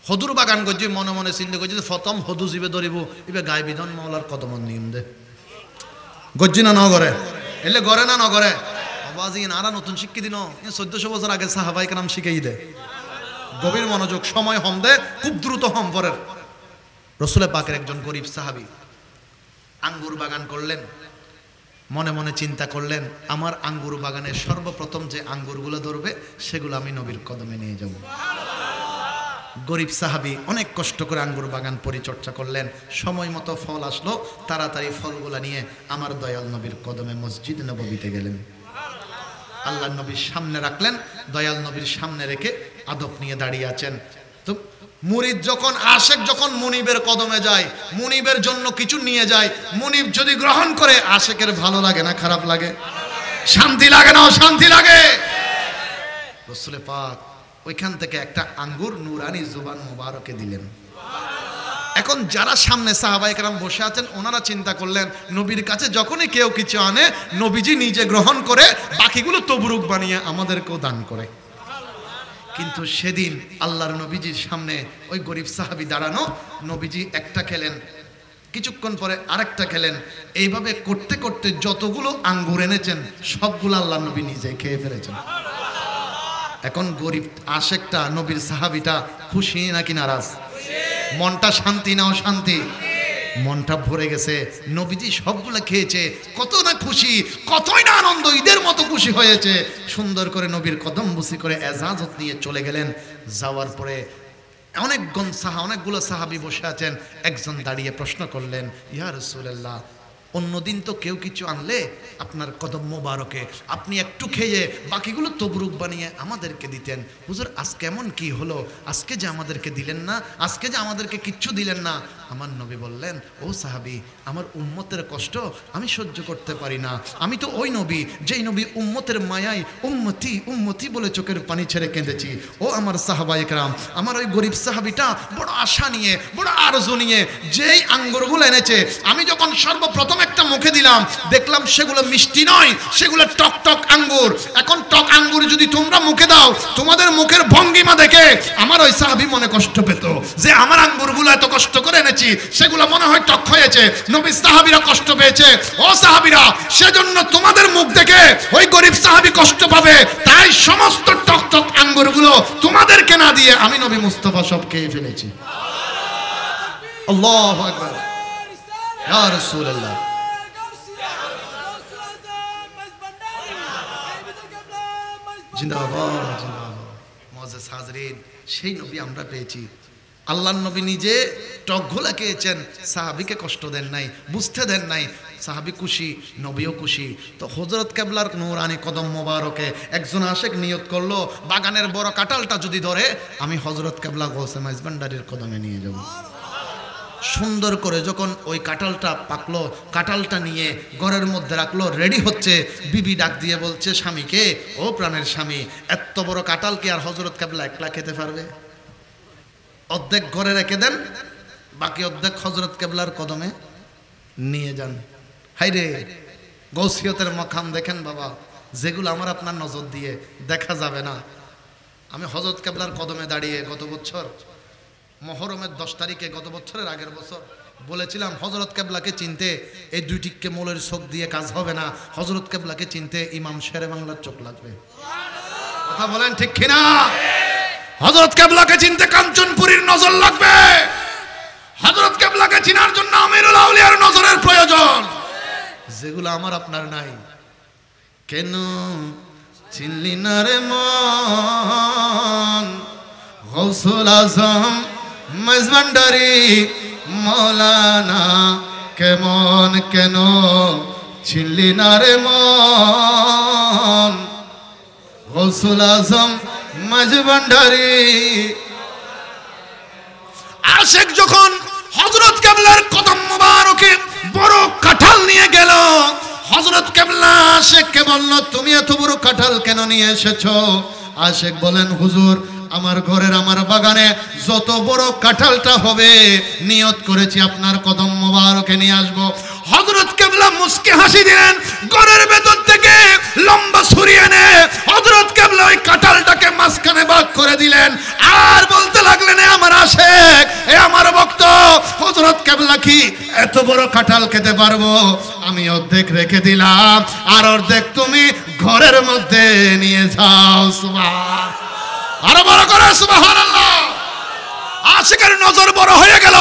হদুর বাগান করছি, মনে মনে চিন্তা করছি যে প্রথম হদু জীবে ধরিব, এবে গায়ে বিধান মাওলার কদমন নিয়ম দে গজ্জি না নগরে এলে গড়ে না নগরে বাবাজি নারা নতুন শিক্ষি দিন 1400 বছর আগে সাহাবাই কেরাম শিখাই দে। গভীর মনোযোগ, সময় হম দে, খুব দ্রুত হম পরের। রসুল পাকের একজন গরিব সাহাবী আঙ্গুর বাগান করলেন। মনে মনে চিন্তা করলেন, আমার আঙ্গুর বাগানের সর্বপ্রথম যে আঙ্গুরগুলো ধরবে সেগুলো আমি নবীর কদমে নিয়ে যাব। গরিব সাহাবী অনেক কষ্ট করে আঙ্গুর বাগান পরিচর্যা করলেন। সময় মতো ফল আসলো, তাড়াতাড়ি ফলগুলা নিয়ে আমার দয়াল নবীর কদমে মসজিদ নববীতে গেলেন। আল্লাহ নবীর সামনে রাখলেন, দয়াল নবীর সামনে রেখে আদব নিয়ে দাঁড়িয়ে আছেন। তো মুরিদ যখন, আশেক যখন মুনিবের কদমে যায়, মুনিবের জন্য কিছু নিয়ে যায়, মুনিব যদি গ্রহণ করে আশেকের ভালো লাগে না খারাপ লাগে? শান্তি লাগে না অশান্তি লাগে? রাসূল পাক ওইখান থেকে একটা আঙ্গুর নুরানি জুবান মোবারকে দিলেন। এখন যারা সামনে সাহাবায়ে কেরাম বসে আছেন, ওনারা চিন্তা করলেন নবীর কাছে যখনই কেউ কিছু আনে, নবীজি নিজে গ্রহণ করে বাকিগুলো তবরুক বানিয়ে আমাদেরকেও দান করে। কিন্তু সেদিন আল্লাহর নবীজির সামনে ওই গরিব সাহাবী দাঁড়ানো, নবীজি একটা খেলেন, কিছুক্ষণ পরে আরেকটা খেলেন, এইভাবে করতে করতে যতগুলো আঙ্গুর এনেছেন সবগুলো আল্লাহর নবী নিজে খেয়ে ফেলেছেন। এখন গরিব আশেকটা, নবীর সাহাবীটা খুশি নাকি নারাজ? মনটা শান্তি না অশান্তি? মনটা ভরে গেছে। নবীজি সবগুলো খেয়েছে, কত না খুশি, কতই না আনন্দ, ঈদের মতো খুশি হয়েছে। সুন্দর করে নবীর কদম বুসি করে এজাজত নিয়ে চলে গেলেন। যাওয়ার পরে অনেকগুলো সাহাবী বসে আছেন। একজন দাঁড়িয়ে প্রশ্ন করলেন, ইয়া রাসূলুল্লাহ, অন্যদিন তো কেউ কিছু আনলে আপনার কদম মোবারকে আপনি একটু খেয়ে বাকিগুলো তবরুক বানিয়ে আমাদেরকে দিতেন, হুজুর আজকে এমন কি হলো, আজকে যে আমাদেরকে দিলেন না, আজকে যে আমাদেরকে কিচ্ছু দিলেন না? আমার নবী বললেন, ও সাহাবী, আমার উম্মতের কষ্ট আমি সহ্য করতে পারি না। আমি তো ওই নবী যেই নবী উম্মতের মায়ায় উম্মতি উম্মতি বলে চোখের পানি ছেড়ে কেঁদেছি। ও আমার সাহাবায়ে কেরাম, আমার ওই গরিব সাহাবীটা বড় আশা নিয়ে, বড় আরজু নিয়ে যেই আঙ্গুরগুলো এনেছে, আমি যখন সর্বপ্রথম একটা মুখে দিলাম, দেখলাম সেগুলো মিষ্টি নয়, সেগুলো টক টক আঙ্গুর। এখন টক আঙ্গুর যদি তোমরা মুখে দাও, তোমাদের মুখের ভঙ্গিমা দেখে আমার ওই সাহাবী মনে কষ্ট পেত যে আমার আঙ্গুরগুলো এত কষ্ট করে এনেছি, সেগুলো মনে হয় টক হয়েছে। নবী সাহাবীরা কষ্ট পেয়েছে। ও সাহাবীরা, সেজন্য তোমাদের মুখ দেখে ওই গরিব সাহাবী কষ্ট পাবে, তাই সমস্ত টক টক আঙ্গুরগুলো তোমাদেরকে না দিয়ে আমি নবী মুস্তাফা সব খেয়ে ফেলেছি। আল্লাহু আকবার, ইয়া রাসূলুল্লাহ। জিন্দাবাদ জিন্দাবাদ। মুআজ্জাজ হাজরিন, সেই নবী আমরা পেয়েছি। আল্লাহর নবী নিজে টক ঘোলা খেয়েছেন, সাহাবীকে কষ্ট দেন নাই, বুঝতে দেন নাই। সাহাবী খুশি, নবীও খুশি। তো হযরত কেবলার নূরানি কদম মোবারকে একজন আশিক নিয়ত করলো, বাগানের বড় কাঁঠালটা যদি ধরে আমি হযরত কেবলা গৌসে মাইজভান্ডারীর কদমে নিয়ে যাব। সুন্দর করে যখন ওই কাঁঠালটা পাকলো, কাঁঠালটা নিয়ে ঘরের মধ্যে রাখলো, রেডি হচ্ছে। বিবি ডাক দিয়ে বলছে স্বামীকে, ও প্রাণের স্বামী, এত বড় কাঁঠাল কি আর হযরত কেবলা একলা খেতে পারবে? অর্ধেক ঘরে রেখে দেন, বাকি অর্ধেক হযরত কেবলার কদমে নিয়ে যান। হাইরে গৌসিয়তের মাকাম দেখেন বাবা, যেগুলো আমার আপনার নজর দিয়ে দেখা যাবে না। আমি হযরত কেবলার কদমে দাঁড়িয়ে গত বছর মহরমের 10 তারিখে, গত বছরের আগের বছর বলেছিলাম, হযরত কেবলাকে চিনতে এই দুইটিকে মোলের চোখ দিয়ে কাজ হবে না, হযরত কেবলাকে চিনতে ইমাম শেরে বাংলার চোখ লাগবে। কথা বলেন ঠিক কিনা? হযরত কেবলাকে চিনতে কাঞ্চনপুরীর নজর লাগবে। হযরত কেবলাকে চিনার জন্য আমিরুল আউলিয়ার নজরের প্রয়োজন, যেগুলো আমার আপনার নাই। কেন চিনলি না রে মন গৌসুল আজম মাইজভান্ডারী মৌলানা, কেমন কেন চিনলি না রে মন গৌসুল আজম মাইজভান্ডারী। আশিক যখন হযরত কেবলার কদম মোবারকে বড় কাঁঠাল নিয়ে গেল, হযরত কেবলা আশিককে বলল, তুমি এত বড় কাঁঠাল কেন নিয়ে এসেছো? আশিক বলেন, হুজুর, আমার ঘরের আমার বাগানে যত বড় কাঁঠালটা হবে নিয়ত করেছি আপনার কদম মোবারকে নিয়ে আসবো। হযরত কেবলা মুস্কি হাসি দিলেন, ঘরের ভেতর থেকে লম্বা ছুরি এনে হযরত কেবলা ওই কাঁঠালটাকে মাঝখানে ভাগ করে দিলেন, আর বলতে লাগলেন, এ আমার আশিক, এ আমার ভক্ত, হযরত কেবলা কি এত বড় কাঁঠাল খেতে পারবো? আমি অর্ধেক রেখে দিলাম, আর অর্ধেক তুমি ঘরের মধ্যে নিয়ে যাও। সুবহান, আরো বড় করে সুবহানাল্লাহ। আশিকের নজর বড় হয়ে গেল।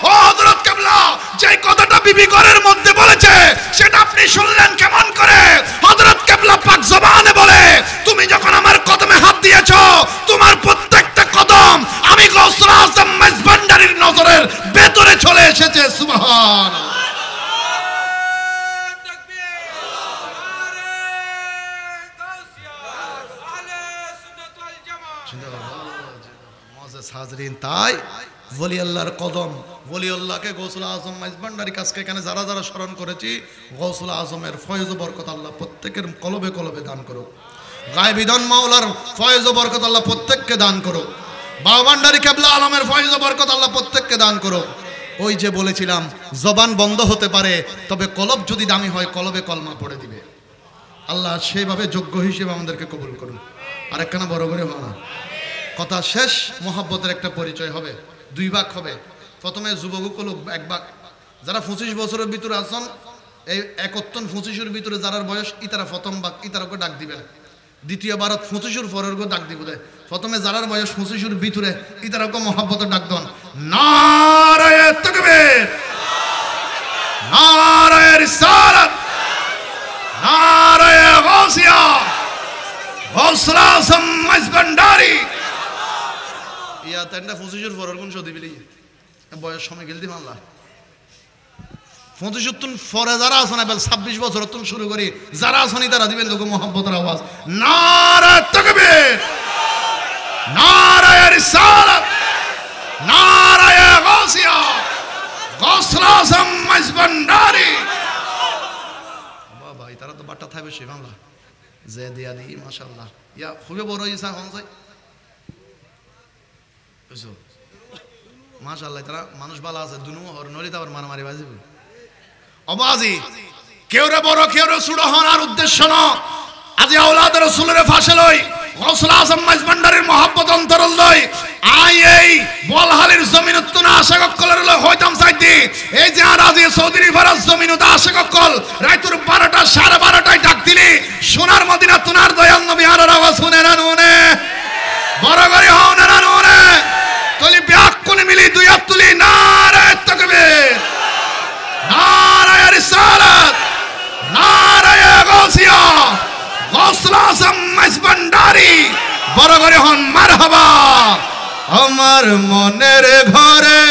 ও হযরত কেবলা, যে কথাটা বিবি ঘরের মধ্যে বলেছে সেটা আপনি শুনলেন কেমন করে? হযরত কেবলা পাক জবানে বলে, তুমি যখন আমার কদমে হাত দিয়েছো, তোমার প্রত্যেকটা কদম আমি গৌসুল আজম মাইজভান্ডারীর নজরের ভেতরে চলে এসেছে। সুবহানাল্লাহ। হাজরিন, তাই ওলি আল্লাহর কদম, ওলি আল্লাহকে গৌসুল আজম মাইজভান্ডারী কাছকে এখানে যারা যারা স্মরণ করেছি, গৌসুল আজমের ফয়েজ ও বরকত আল্লাহ প্রত্যেকের কলবে কলবে দান করুক। গায়বী দান মাওলার ফয়েজ ও বরকত আল্লাহ প্রত্যেককে দান করুক। বাবান্ডারী কেবলা আলমের ফয়েজ ও বরকত আল্লাহ প্রত্যেককে দান করুক। ওই যে বলেছিলাম, জবান বন্ধ হতে পারে, তবে কলব যদি দামি হয় কলবে কলমা পড়ে দিবে। আল্লাহ সেইভাবে যোগ্য হিসেবে আমাদেরকে কবুল করুন। আর একখানা বড় করে হয় না কথা শেষ। মোহাব্বতের একটা পরিচয় হবে, 2 ভাগ হবে। প্রথমে যুবকগুলো 1 ভাগ, যারা 25 বছরের ভিতরে আছেন, এই 71 25-এর ভিতরে যারা বয়স, ইতারা প্রথম ভাগ, ইতারাকে ডাক দিবেন। দ্বিতীয়বার 25 পরের গো ডাক দিব দে প্রথমে যারার বয়স 25 ভিতরে ইতারা কো মহব্বত ডাক দন নারায়ে তাকবীর নারায়ে রিসালাত নারায়ে গাউসিয়া গাউসরা সাম্মাজ ভান্ডারি ইয়া তেন্ডা 25 পরের কোন সদি বিলি বয়স সময় গেল দিম আল্লাহ 25 তুন ফরে যারা আছেন বেল 26 বছর তুন শুরু করি যারা আছেন তারা দিবেন লোক মোহাম্মতের আওয়াজ নারে তাকবীর নারে রিসালাত নারে গাউসিয়া গাউসরা সাম্মাজ ভান্ডারি বাবা ভাই তারা তো বাট্টা থাকবে সে বাংলা যে দিয়া দি মাশাআল্লাহ ইয়া খুবই বড় ইসা হন যায় বুঝছো মাশাআল্লাহ তারা মানুষ ভালো আছে দুনো হর নলিতা আর মারামারি বাজিবে অবাজি কেউরে বড় কেউরে ছোট হওয়ার উদ্দেশ্য না আজি আওলাদ রাসূলের ফাঁসে লই গাউসুল আজম মাইজভান্ডারীর মহব্বত অন্তরল লই আই এই বলহালির জমিনত না আশাক কলের লই হইতাম চাইতি এই যে আর আজি চৌধুরী ফারাজ জমিনত আশাক কল রাইতুর 12টা 12:30টায় ডাক দিলি সোনার মদিনা তুনার দয়াল নবী আর আওয়াজ শুনে না নুনে বড় করে হও না নুনে তলি ব্যাক কোনে মিলি দুই হাত তুলি নারে তাকবীর নারায়ে রিসালাত নারায়ে গাউসিয়া গাউসুল আজম মাইজভান্ডারী বড় করে হন মারহাবা আমার মনের ঘরে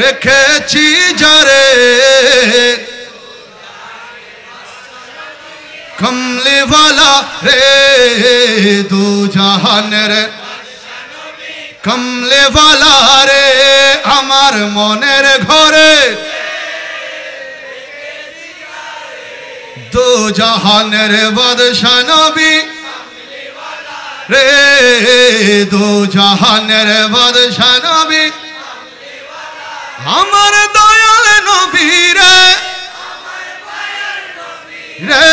রেখেছি যারে কমলি ওয়ালা রে দু জাহানের কমলে ওয়ালা রে আমার মনের ঘরে দু জাহানের বাদশা নবী রে দু জাহানের বাদশা নবী আমার দয়াল নবী রে রে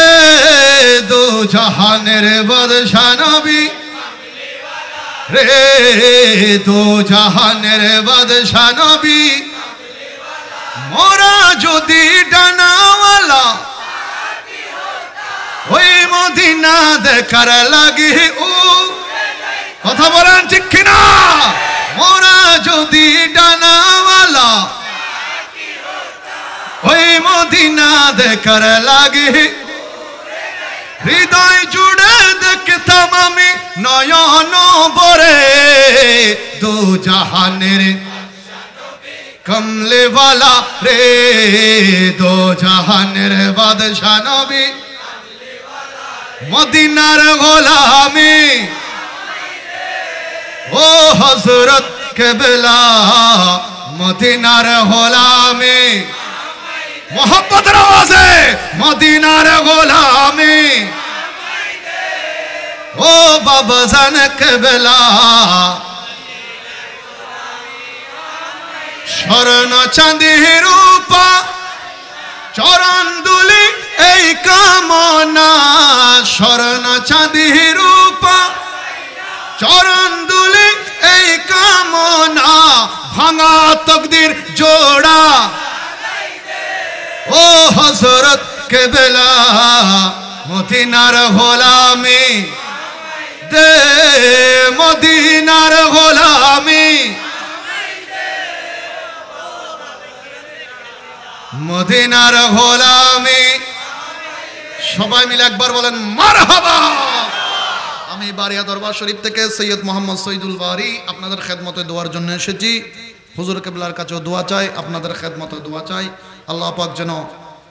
দু জাহানের বাদশা নবী রে দু জাহানের বাদশা নবী মোরা যদি ডানাওয়ালা ওই মদিনা দেখার লাগে ও কথা বলেন ঠিক কিনা মোরা যদি ডানাওয়ালা ওই মদিনা দেখার লাগে হৃদয় জুড়ে দেখতাম আমি নয়ন ভরে দু জাহানের কমলে ওয়ালা রে দু জাহানের বাদশা নবী মদিনার গোলামি ও হযরত কেবলা মদিনার গোলামি মোহাম্মতের আওয়াজে মদিনার গোলামি ও বাবা জান কেবলা স্বর্ণ চাঁদি রূপা চরণ দুলি এই কামনা স্বর্ণ চাঁদি রূপা চরণ দুলি এই কামনা ভাঙা তকদির জোড়া ও হযরত কেবলা মদিনার গোলামি দে মদিনার গোলামি মদিনার গোলামি সবাই মিলে একবার বলেন মারহাবা আমি বারিয়া দরবার শরীফ থেকে সৈয়দ মোহাম্মদ সৈদুল বারি আপনাদের খেদমতে দোয়ার জন্য এসেছি হুজুর কেবলার কাছেও দোয়া চাই আপনাদের খেদমতে দোয়া চাই আল্লাহ পাক যেন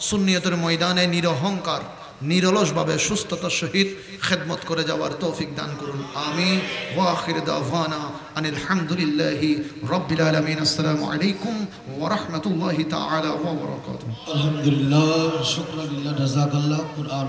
সুন্নিয়তের ময়দানে নিরহংকার নিরলসভাবে সুস্থতার সহিত খেদমত করে যাওয়ার তৌফিক দান করুন আমিন ওয়া আখির দাওয়ানা আনিল হামদুলিল্লাহি রাব্বিল আলামিন আসসালামু আলাইকুম ওয়া রাহমাতুল্লাহি তাআলা ওয়া বারাকাতুহু
আলহামদুলিল্লাহ শুকরান লিল্লাহ জাযাকাল্লাহ কুরআন